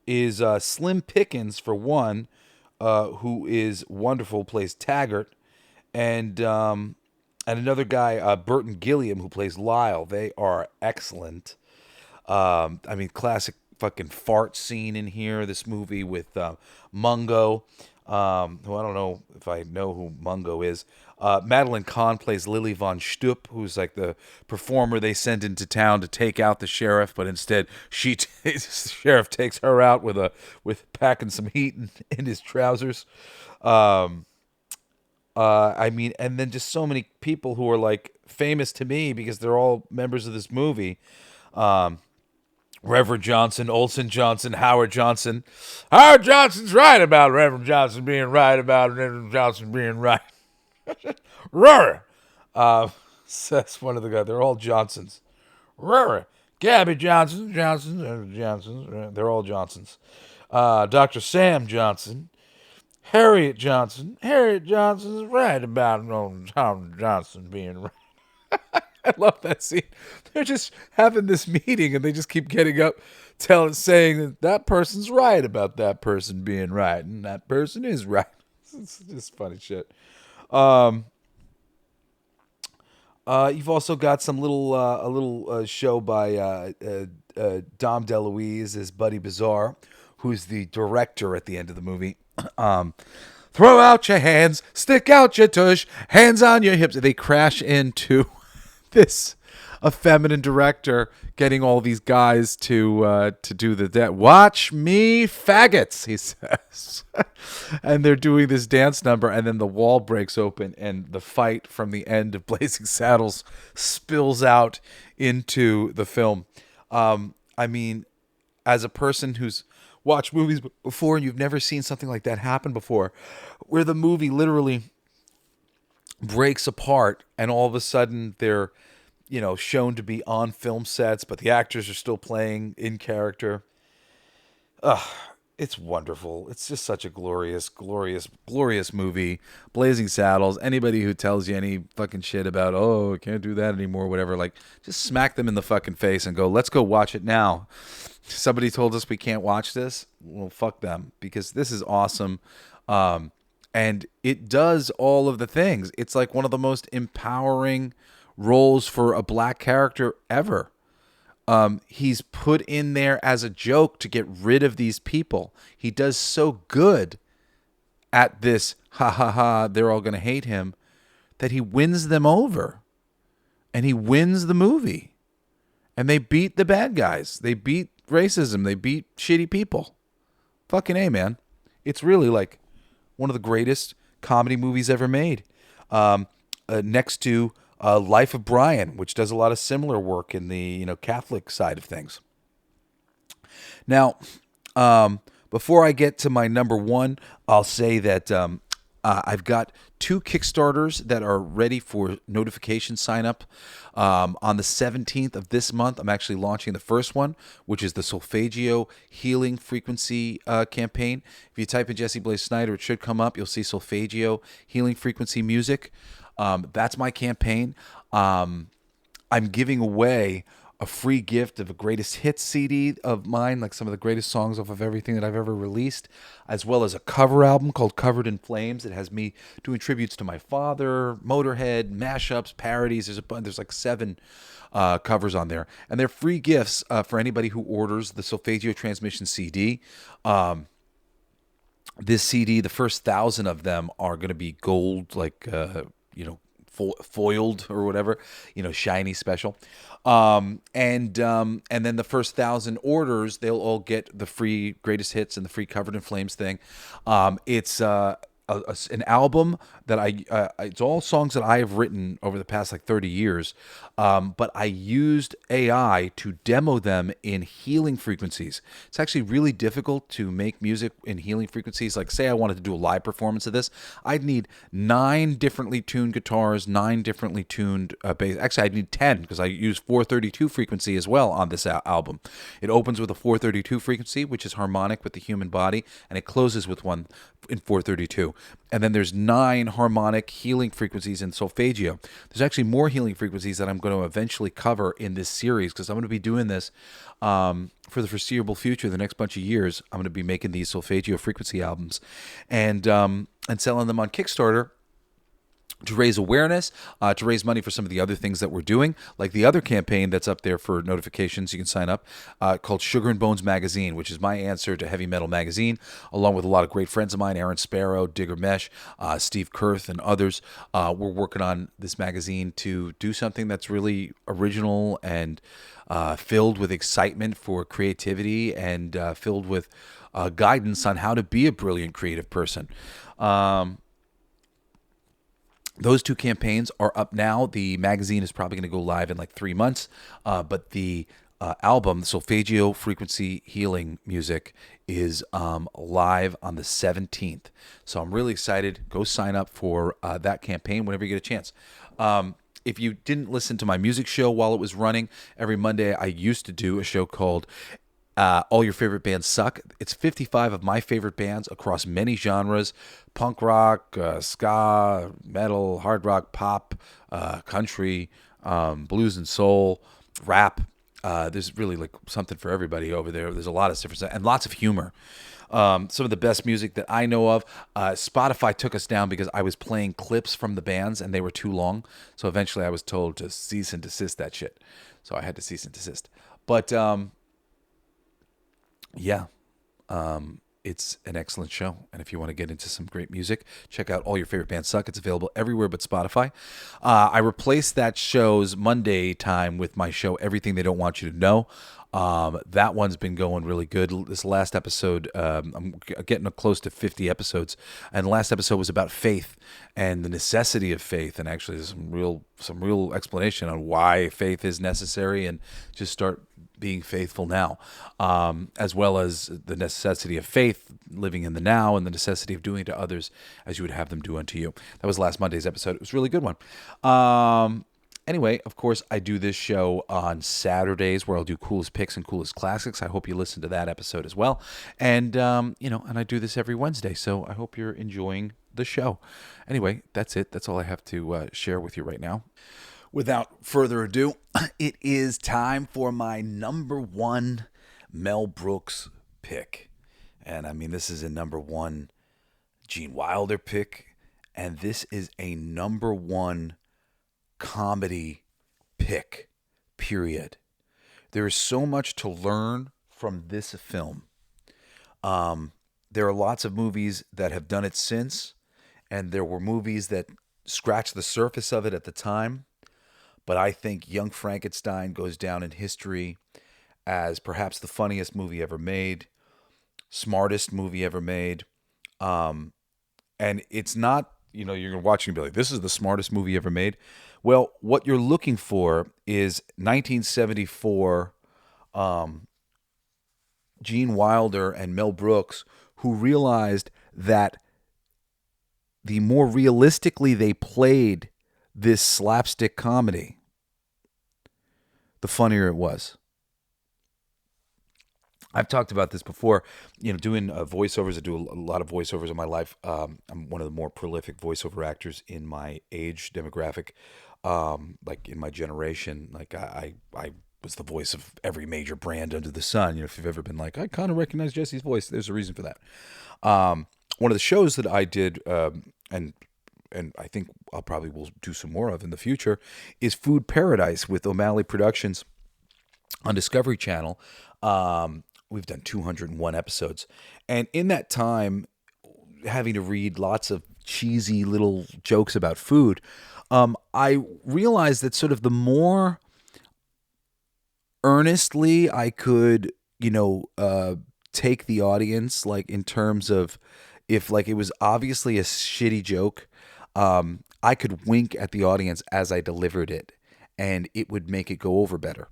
is Slim Pickens, for one, who is wonderful, plays Taggart, and another guy, Burton Gilliam, who plays Lyle. They are excellent. Classic fucking fart scene in here. This movie with Mungo, who I don't know if I know who Mungo is. Madeline Kahn plays Lily von Stupp, who's like the performer they send into town to take out the sheriff, but instead the sheriff takes her out with packing some heat in his trousers. And then just so many people who are like famous to me because they're all members of this movie. Reverend Johnson, Olson Johnson, Howard Johnson. Howard Johnson's right about Reverend Johnson being right about Reverend Johnson being right. Rory. That's one of the guys. They're all Johnsons. Rory. Gabby Johnson. They're all Johnsons. Dr. Sam Johnson. Harriet Johnson. Harriet Johnson's right about Tom Johnson being right. I love that scene. They're just having this meeting and they just keep getting up, saying that person's right about that person being right, and that person is right. It's just funny shit. You've also got some little show by Dom DeLuise as Buddy Bizarre, who's the director at the end of the movie. Throw out your hands, stick out your tush, hands on your hips. They crash into this effeminate director getting all these guys to do the dance. Watch me, faggots, he says. And they're doing this dance number, and then the wall breaks open, and the fight from the end of Blazing Saddles spills out into the film. As a person who's watched movies before and you've never seen something like that happen before, where the movie literally breaks apart and all of a sudden they're shown to be on film sets, but the actors are still playing in character. It's wonderful. It's just such a glorious movie. Blazing Saddles. Anybody who tells you any fucking shit about, I can't do that anymore, whatever, like, just smack them in the fucking face and go, let's go watch it now. Somebody told us we can't watch this. Well, fuck them, because this is awesome. And it does all of the things. It's like one of the most empowering roles for a black character ever. He's put in there as a joke to get rid of these people. He does so good at this, ha ha ha, they're all going to hate him, that he wins them over. And he wins the movie. And they beat the bad guys. They beat racism. They beat shitty people. Fucking A, man. It's really like one of the greatest comedy movies ever made. Next to Life of Brian, which does a lot of similar work in the Catholic side of things. Now, before I get to my number one, I'll say that I've got 2 Kickstarters that are ready for notification sign up. On the 17th of this month, I'm actually launching the first one, which is the Solfeggio Healing Frequency campaign. If you type in Jesse Blaze Snyder, it should come up. You'll see Solfeggio Healing Frequency music. That's my campaign. I'm giving away a free gift of a greatest hits CD of mine, like some of the greatest songs off of everything that I've ever released, as well as a cover album called Covered in Flames. It has me doing tributes to my father, Motorhead, mashups, parodies. There's like 7 covers on there, and they're free gifts for anybody who orders the Solfeggio Transmission CD. This CD, the first 1,000 of them are going to be gold, like foiled or whatever, shiny, special. And then the first 1,000 orders, they'll all get the free greatest hits and the free Covered in Flames thing. It's an album that it's all songs that I have written over the past like 30 years. But I used AI to demo them in healing frequencies. It's actually really difficult to make music in healing frequencies. Like, say I wanted to do a live performance of this, I'd need 9 differently tuned guitars, 9 differently tuned bass. Actually, I'd need 10 because I use 432 frequency as well on this album. It opens with a 432 frequency, which is harmonic with the human body, and it closes with one in 432. And then there's 9 harmonic healing frequencies in solfeggio. There's actually more healing frequencies that I'm going to eventually cover in this series, because I'm going to be doing this for the foreseeable future. The next bunch of years, I'm going to be making these solfeggio frequency albums and selling them on Kickstarter to raise awareness, to raise money for some of the other things that we're doing, like the other campaign that's up there for notifications. You can sign up, called Sugar and Bones Magazine, which is my answer to Heavy Metal Magazine, along with a lot of great friends of mine, Aaron Sparrow, Digger Mesh, Steve Kurth, and others. We're working on this magazine to do something that's really original and filled with excitement for creativity and filled with guidance on how to be a brilliant creative person. Those 2 campaigns are up now. The magazine is probably going to go live in like 3 months, but the album, the Solfeggio Frequency Healing Music, is live on the 17th. So I'm really excited. Go sign up for that campaign whenever you get a chance. If you didn't listen to my music show while it was running, every Monday I used to do a show called All Your Favorite Bands Suck. It's 55 of my favorite bands across many genres: punk rock, ska, metal, hard rock, pop, country, blues and soul, rap. There's really like something for everybody over there. There's a lot of different, and lots of humor. Some of the best music that I know of. Spotify took us down because I was playing clips from the bands and they were too long. So eventually I was told to cease and desist that shit. So I had to cease and desist. But yeah, it's an excellent show. And if you want to get into some great music, check out All Your Favorite Bands Suck. It's available everywhere but Spotify. I replaced that show's Monday time with my show, Everything They Don't Want You to Know. That one's been going really good. This last episode, I'm getting close to 50 episodes, and the last episode was about faith and the necessity of faith, and actually there's some real explanation on why faith is necessary, and just start being faithful now, as well as the necessity of faith, living in the now, and the necessity of doing to others as you would have them do unto you. That was last Monday's episode. It was a really good one. Anyway, of course, I do this show on Saturdays where I'll do coolest picks and coolest classics. I hope you listen to that episode as well. And, and I do this every Wednesday, so I hope you're enjoying the show. Anyway, that's it. That's all I have to share with you right now. Without further ado, it is time for my number 1 Mel Brooks pick. And I mean, this is a number 1 Gene Wilder pick, and this is a number 1 comedy pick, period. There is so much to learn from this film. There are lots of movies that have done it since, and there were movies that scratched the surface of it at the time. But I think Young Frankenstein goes down in history as perhaps the funniest movie ever made, smartest movie ever made. And it's not, you're going to watch and be like, this is the smartest movie ever made. Well, what you're looking for is 1974 Gene Wilder and Mel Brooks, who realized that the more realistically they played this slapstick comedy, the funnier it was. I've talked about this before, doing voiceovers. I do a lot of voiceovers in my life. I'm one of the more prolific voiceover actors in my age demographic, like in my generation. Like I was the voice of every major brand under the sun. You know, if you've ever been like, I kind of recognize Jesse's voice, there's a reason for that. One of the shows that I did, and I think I'll probably will do some more of in the future, is Food Paradise with O'Malley Productions on Discovery Channel. We've done 201 episodes. And in that time, having to read lots of cheesy little jokes about food, I realized that sort of the more earnestly I could, take the audience, like in terms of if like it was obviously a shitty joke, I could wink at the audience as I delivered it, and it would make it go over better.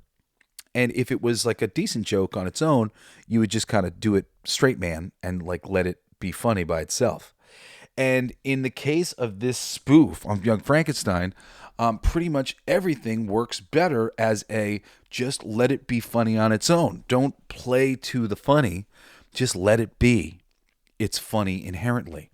And if it was like a decent joke on its own, you would just kind of do it straight man and like let it be funny by itself. And in the case of this spoof on Young Frankenstein, pretty much everything works better as a just let it be funny on its own. Don't play to the funny, just let it be. It's funny inherently.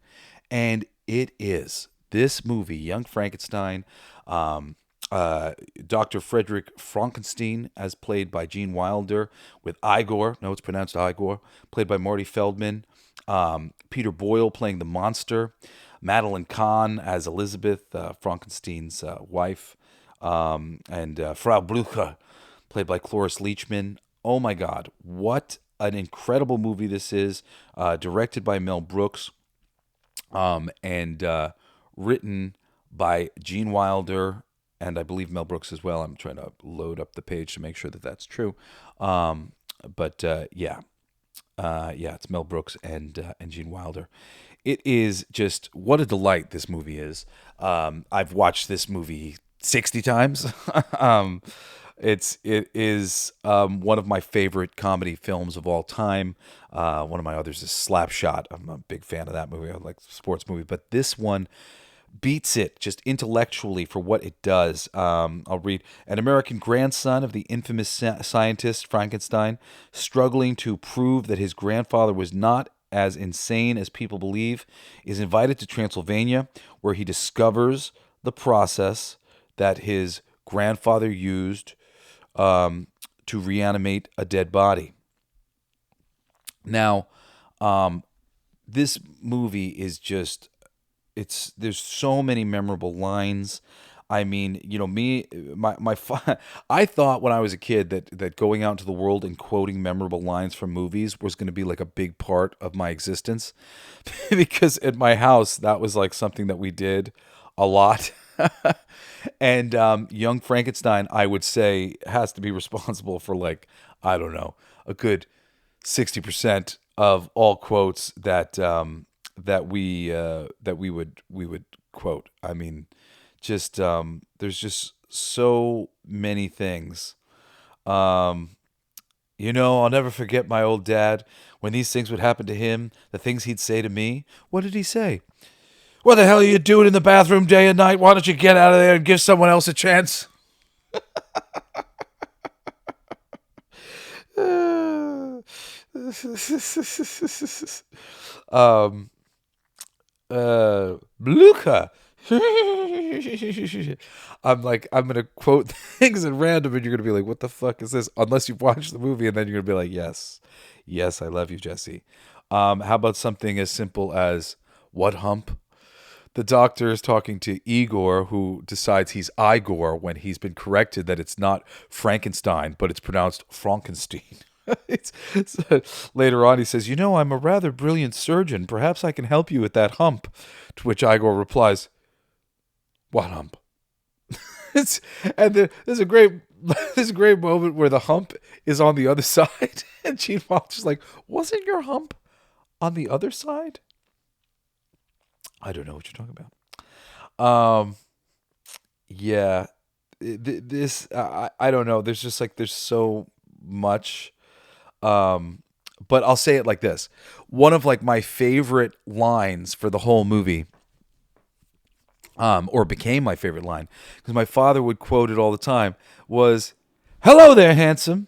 And it is. This movie, Young Frankenstein, Dr. Frederick Frankenstein, as played by Gene Wilder, with Igor, no, it's pronounced Igor, played by Marty Feldman, Peter Boyle playing the monster, Madeline Kahn as Elizabeth, Frankenstein's wife, and Frau Blucher, played by Cloris Leachman. Oh my God, what an incredible movie this is, directed by Mel Brooks, and written by Gene Wilder, and I believe Mel Brooks as well. I'm trying to load up the page to make sure that that's true. Yeah, it's Mel Brooks and Gene Wilder. It is just what a delight this movie is. I've watched this movie 60 times. It is one of my favorite comedy films of all time. One of my others is Slapshot. I'm a big fan of that movie. I like sports movie, but this one beats it just intellectually for what it does. I'll read. An American grandson of the infamous scientist Frankenstein, struggling to prove that his grandfather was not as insane as people believe, is invited to Transylvania, where he discovers the process that his grandfather used to reanimate a dead body. Now, this movie is just, there's so many memorable lines. I mean, I thought when I was a kid that going out into the world and quoting memorable lines from movies was going to be like a big part of my existence, because at my house that was like something that we did a lot. And Young Frankenstein, I would say, has to be responsible for like, I don't know, a good 60% of all quotes that we would quote. I mean, just there's just so many things. I'll never forget my old dad when these things would happen to him. The things he'd say to me. What did he say? What the hell are you doing in the bathroom day and night? Why don't you get out of there and give someone else a chance? Blucher. I'm going to quote things at random and you're going to be like, what the fuck is this? Unless you've watched the movie, and then you're going to be like, yes, I love you, Jesse. How about something as simple as, what hump? The doctor is talking to Igor, who decides he's Igor when he's been corrected that it's not Frankenstein, but it's pronounced Frankenstein. Later on, he says, I'm a rather brilliant surgeon. Perhaps I can help you with that hump. To which Igor replies, what hump? There's a great moment where the hump is on the other side. And Gene Wilder's like, wasn't your hump on the other side? I don't know what you're talking about. Yeah, this, I don't know. There's just like, there's so much. But I'll say it like this. One of like my favorite lines for the whole movie, or became my favorite line, because my father would quote it all the time, was, "Hello there, handsome."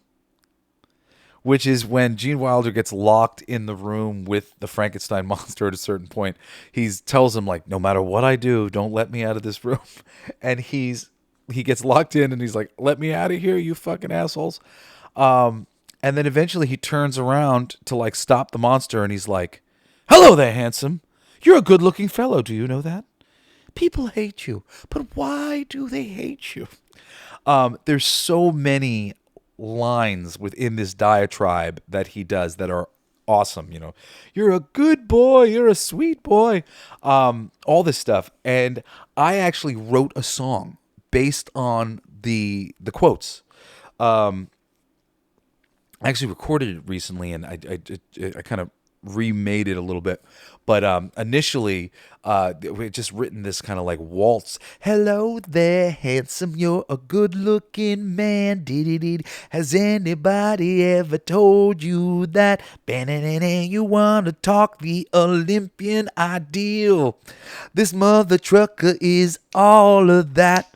Which is when Gene Wilder gets locked in the room with the Frankenstein monster at a certain point. He tells him, like, no matter what I do, don't let me out of this room. And he's he gets locked in, and he's like, "Let me out of here, you fucking assholes." And then eventually he turns around to like stop the monster, and he's like, "Hello there, handsome. You're a good-looking fellow. Do you know that? People hate you, but why do they hate you?" There's so many lines within this diatribe that he does that are awesome. You're a good boy. You're a sweet boy. All this stuff. And I actually wrote a song based on the quotes. I actually recorded it recently, and I kind of remade it a little bit. But initially, we had just written this kind of like waltz. Hello there, handsome, you're a good-looking man. Dee-dee-dee. Has anybody ever told you that? You want to talk the Olympian ideal. This mother trucker is all of that.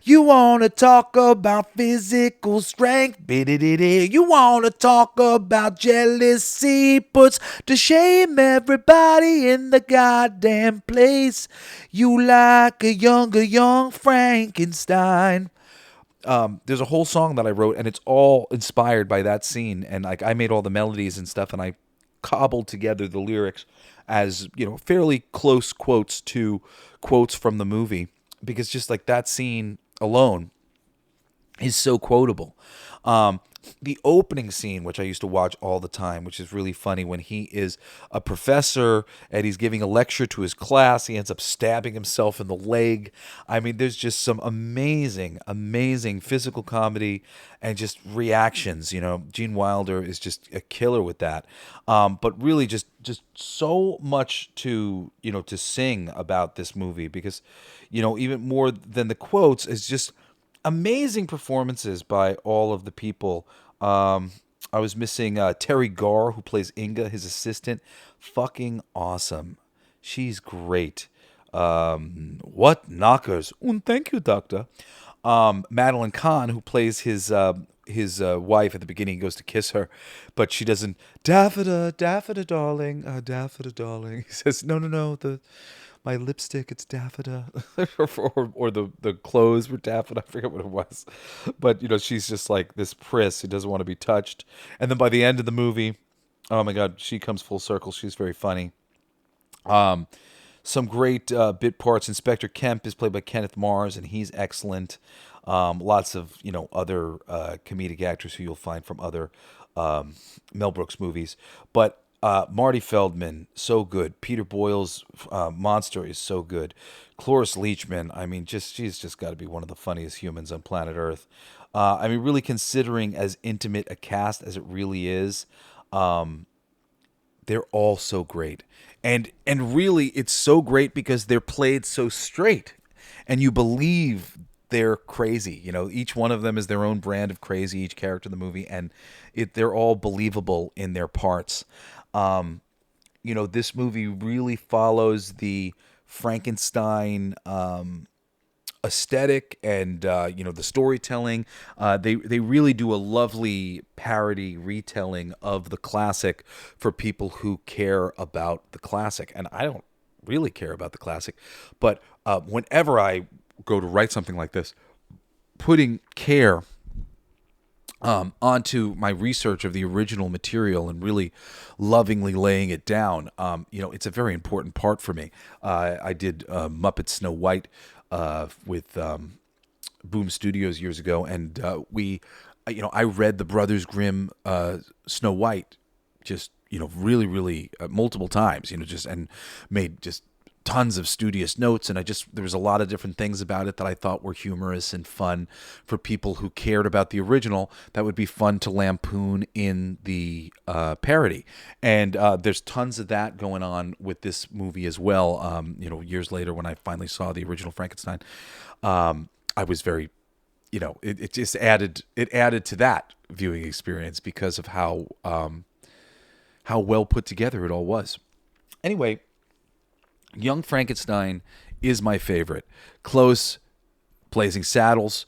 You want to talk about physical strength? You want to talk about jealousy puts to shame everybody in the goddamn place. You like a young Frankenstein. There's a whole song that I wrote, and it's all inspired by that scene. And like I made all the melodies and stuff, and I cobbled together the lyrics as fairly close quotes to quotes from the movie. Because just like that scene alone is so quotable. The opening scene, which I used to watch all the time, which is really funny, when he is a professor and he's giving a lecture to his class, he ends up stabbing himself in the leg. I mean, there's just some amazing, amazing physical comedy and just reactions. Gene Wilder is just a killer with that. But really just so much to sing about this movie, because even more than the quotes is just amazing performances by all of the people. I was missing Terry Garr, who plays Inga, his assistant. Fucking awesome. She's great. What knockers? Thank you, doctor. Madeline Kahn, who plays his wife at the beginning, he goes to kiss her, but she doesn't. Daffodil, darling, daffodil, darling. He says, no, my lipstick, it's daffodil. or the clothes were daffodil. I forget what it was. But, she's just like this priss who doesn't want to be touched. And then by the end of the movie, oh my God, she comes full circle. She's very funny. Some great bit parts. Inspector Kemp is played by Kenneth Mars, and he's excellent. Lots of, other comedic actors who you'll find from other Mel Brooks movies. But Marty Feldman, so good. Peter Boyle's monster is so good. Cloris Leachman, I mean, she's just got to be one of the funniest humans on planet Earth. Really considering as intimate a cast as it really is, they're all so great. And really, it's so great because they're played so straight, and you believe they're crazy. Each one of them is their own brand of crazy, each character in the movie, and they're all believable in their parts. This movie really follows the Frankenstein aesthetic and the storytelling. They really do a lovely parody retelling of the classic for people who care about the classic. And I don't really care about the classic, but whenever I go to write something like this, putting care onto my research of the original material and really lovingly laying it down, it's a very important part for me. I did Muppet Snow White with Boom Studios years ago, and I read the Brothers Grimm Snow White just really, really multiple times, and made just tons of studious notes, and there was a lot of different things about it that I thought were humorous and fun for people who cared about the original that would be fun to lampoon in the parody. And there's tons of that going on with this movie as well. Years later when I finally saw the original Frankenstein, I was very, it just added to that viewing experience because of how well put together it all was. Anyway, Young Frankenstein is my favorite. Close, Blazing Saddles,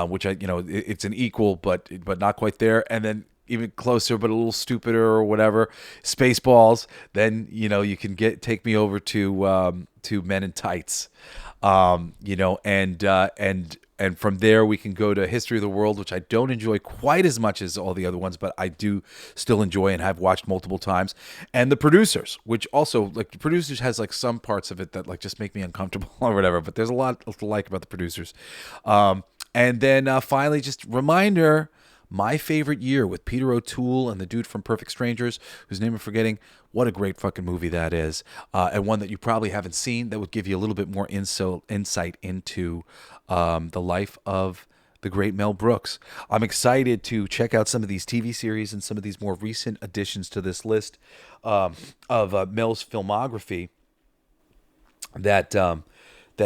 which it's an equal, but not quite there. And then even closer, but a little stupider or whatever, Spaceballs. Then you can take me over to Men in Tights, and And from there, we can go to History of the World, which I don't enjoy quite as much as all the other ones, but I do still enjoy and have watched multiple times. And The Producers, which also, like, The Producers has like some parts of it that like just make me uncomfortable or whatever, but there's a lot to like about The Producers. And then finally, just reminder, My Favorite Year with Peter O'Toole and the dude from Perfect Strangers, whose name I'm forgetting. What a great fucking movie that is. And one that you probably haven't seen that would give you a little bit more insight into the life of the great Mel Brooks. I'm excited to check out some of these TV series and some of these more recent additions to this list of Mel's filmography that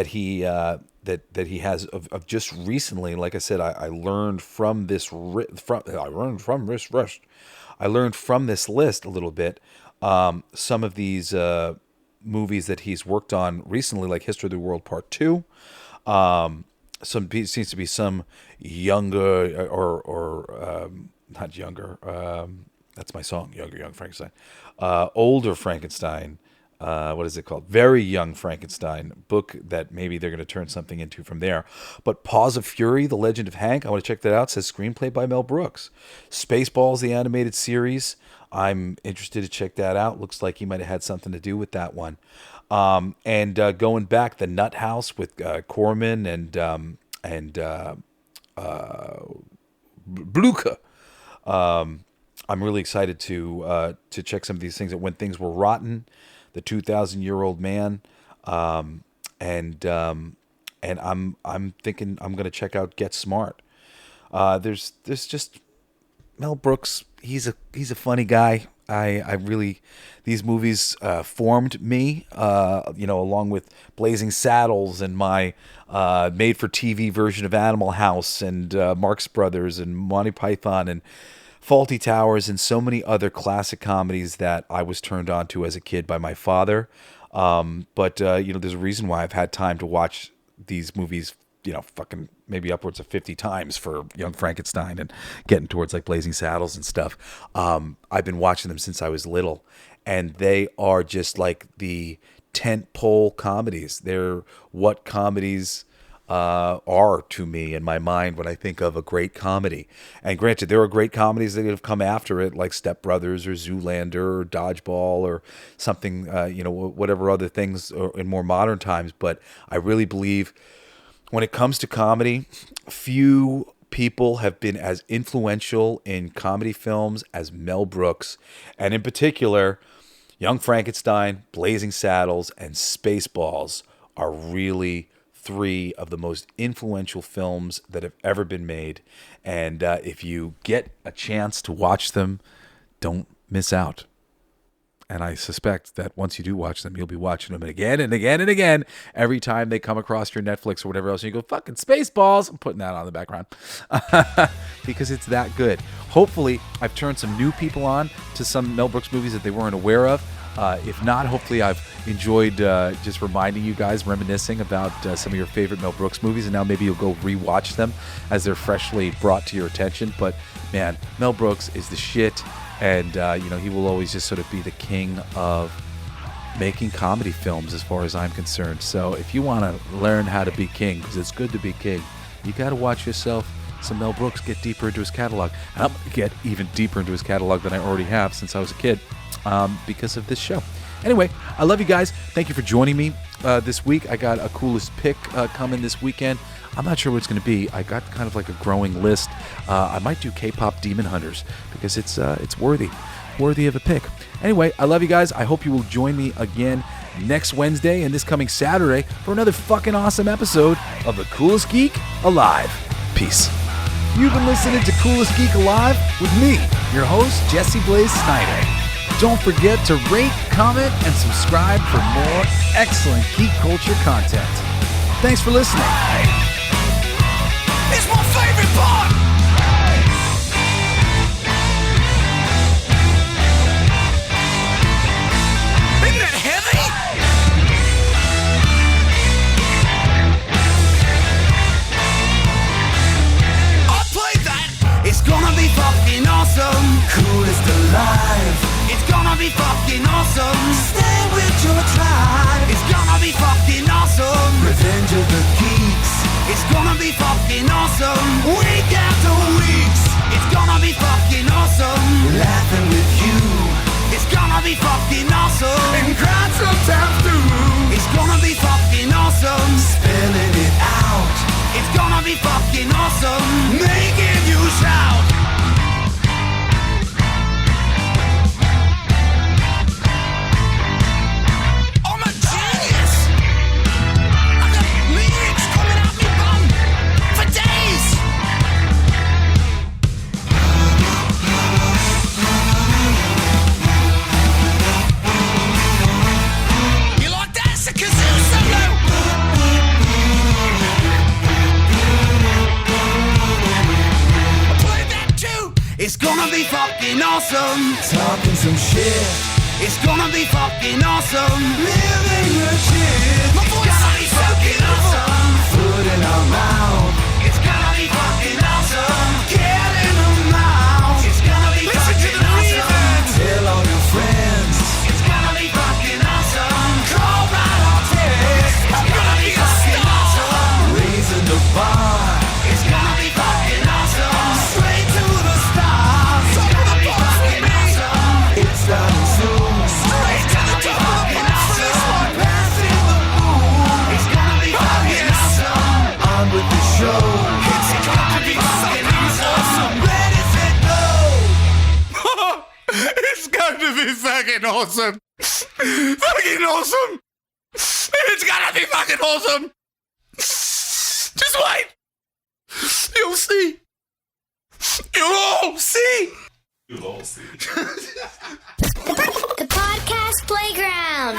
he has of just recently. Like I said, I learned from this list a little bit. Some of these movies that he's worked on recently, like History of the World Part 2. Seems to be some younger or not younger. That's my song, Young Frankenstein. Older Frankenstein. What is it called? Very Young Frankenstein book that maybe they're going to turn something into from there. But Paws of Fury, The Legend of Hank, I want to check that out. It says screenplay by Mel Brooks. Spaceballs, the animated series. I'm interested to check that out. Looks like he might have had something to do with that one. And going back, The Nut House with Corman and Blucher. I'm really excited to check some of these things. When Things Were Rotten, The 2,000-Year-Old Man, and I'm thinking I'm gonna check out Get Smart. There's just Mel Brooks. He's a funny guy. I really, these movies formed me, along with Blazing Saddles and my made-for-TV version of Animal House and Marx Brothers and Monty Python and Fawlty Towers and so many other classic comedies that I was turned on to as a kid by my father. But there's a reason why I've had time to watch these movies, fucking maybe upwards of 50 times for Young Frankenstein and getting towards like Blazing Saddles and stuff. I've been watching them since I was little, and they are just like the tent pole comedies. They're what comedies are to me in my mind when I think of a great comedy. And granted, there are great comedies that have come after it, like Step Brothers or Zoolander or Dodgeball or something, whatever other things in more modern times. But I really believe when it comes to comedy, few people have been as influential in comedy films as Mel Brooks. And in particular, Young Frankenstein, Blazing Saddles, and Spaceballs are really three of the most influential films that have ever been made. And if you get a chance to watch them, don't miss out. And I suspect that once you do watch them, you'll be watching them again and again and again every time they come across your Netflix or whatever else. And you go, fucking Spaceballs. I'm putting that on the background because it's that good. Hopefully, I've turned some new people on to some Mel Brooks movies that they weren't aware of. If not, hopefully I've enjoyed just reminding you guys, reminiscing about some of your favorite Mel Brooks movies, and now maybe you'll go rewatch them as they're freshly brought to your attention. But man, Mel Brooks is the shit, and he will always just sort of be the king of making comedy films as far as I'm concerned. So if you want to learn how to be king, because it's good to be king, you got to watch yourself some Mel Brooks, get deeper into his catalog. And I'm going to get even deeper into his catalog than I already have since I was a kid. Because of this show. Anyway, I love you guys. Thank you for joining me this week. I got a coolest pick coming this weekend. I'm not sure what it's going to be. I got kind of like a growing list. I might do K-pop Demon Hunters because it's worthy of a pick. Anyway, I love you guys. I hope you will join me again next Wednesday and this coming Saturday for another fucking awesome episode of The Coolest Geek Alive. Peace. You've been listening to Coolest Geek Alive with me, your host, Jesse Blaze Snyder. Don't forget to rate, comment, and subscribe for more excellent geek culture content. Thanks for listening. It's my favorite part! Isn't that heavy? I'll play that! It's gonna be fucking awesome! Coolest alive! It's gonna be fucking awesome. Stay with your tribe. It's gonna be fucking awesome. Revenge of the Geeks. It's gonna be fucking awesome. Week after weeks, it's gonna be fucking awesome. Laughing with you, it's gonna be fucking awesome. And crying sometimes too. It's gonna be fucking awesome. Spelling it out, it's gonna be fucking awesome. Making you shout. I'm a genius. I got lyrics coming out me bum for days. You like that? It's a kazoo solo. I play that too. It's gonna be fucking awesome. Talking some shit. It's gonna be fucking awesome. Living the shit. My voice is fucking awesome. Food in our mouth. It's gonna be fucking awesome. Get in the mouth. It's gonna be fucking awesome. Tell all your friends. It's gonna be fucking awesome. Call right or text. It's gonna be fucking awesome. Raising the bar. It's gonna be fucking awesome. Straight to the stars. It's gonna be fucking awesome. It's starting soon. Straight to the top of the awesome. Passing the moon. It's gonna be fucking awesome. On with the show. It's gonna be fucking awesome. Ready, set, go. It's gonna be fucking awesome. Fucking awesome. It's gonna be fucking awesome. Just wait. You'll see. You'll all see. The podcast playground.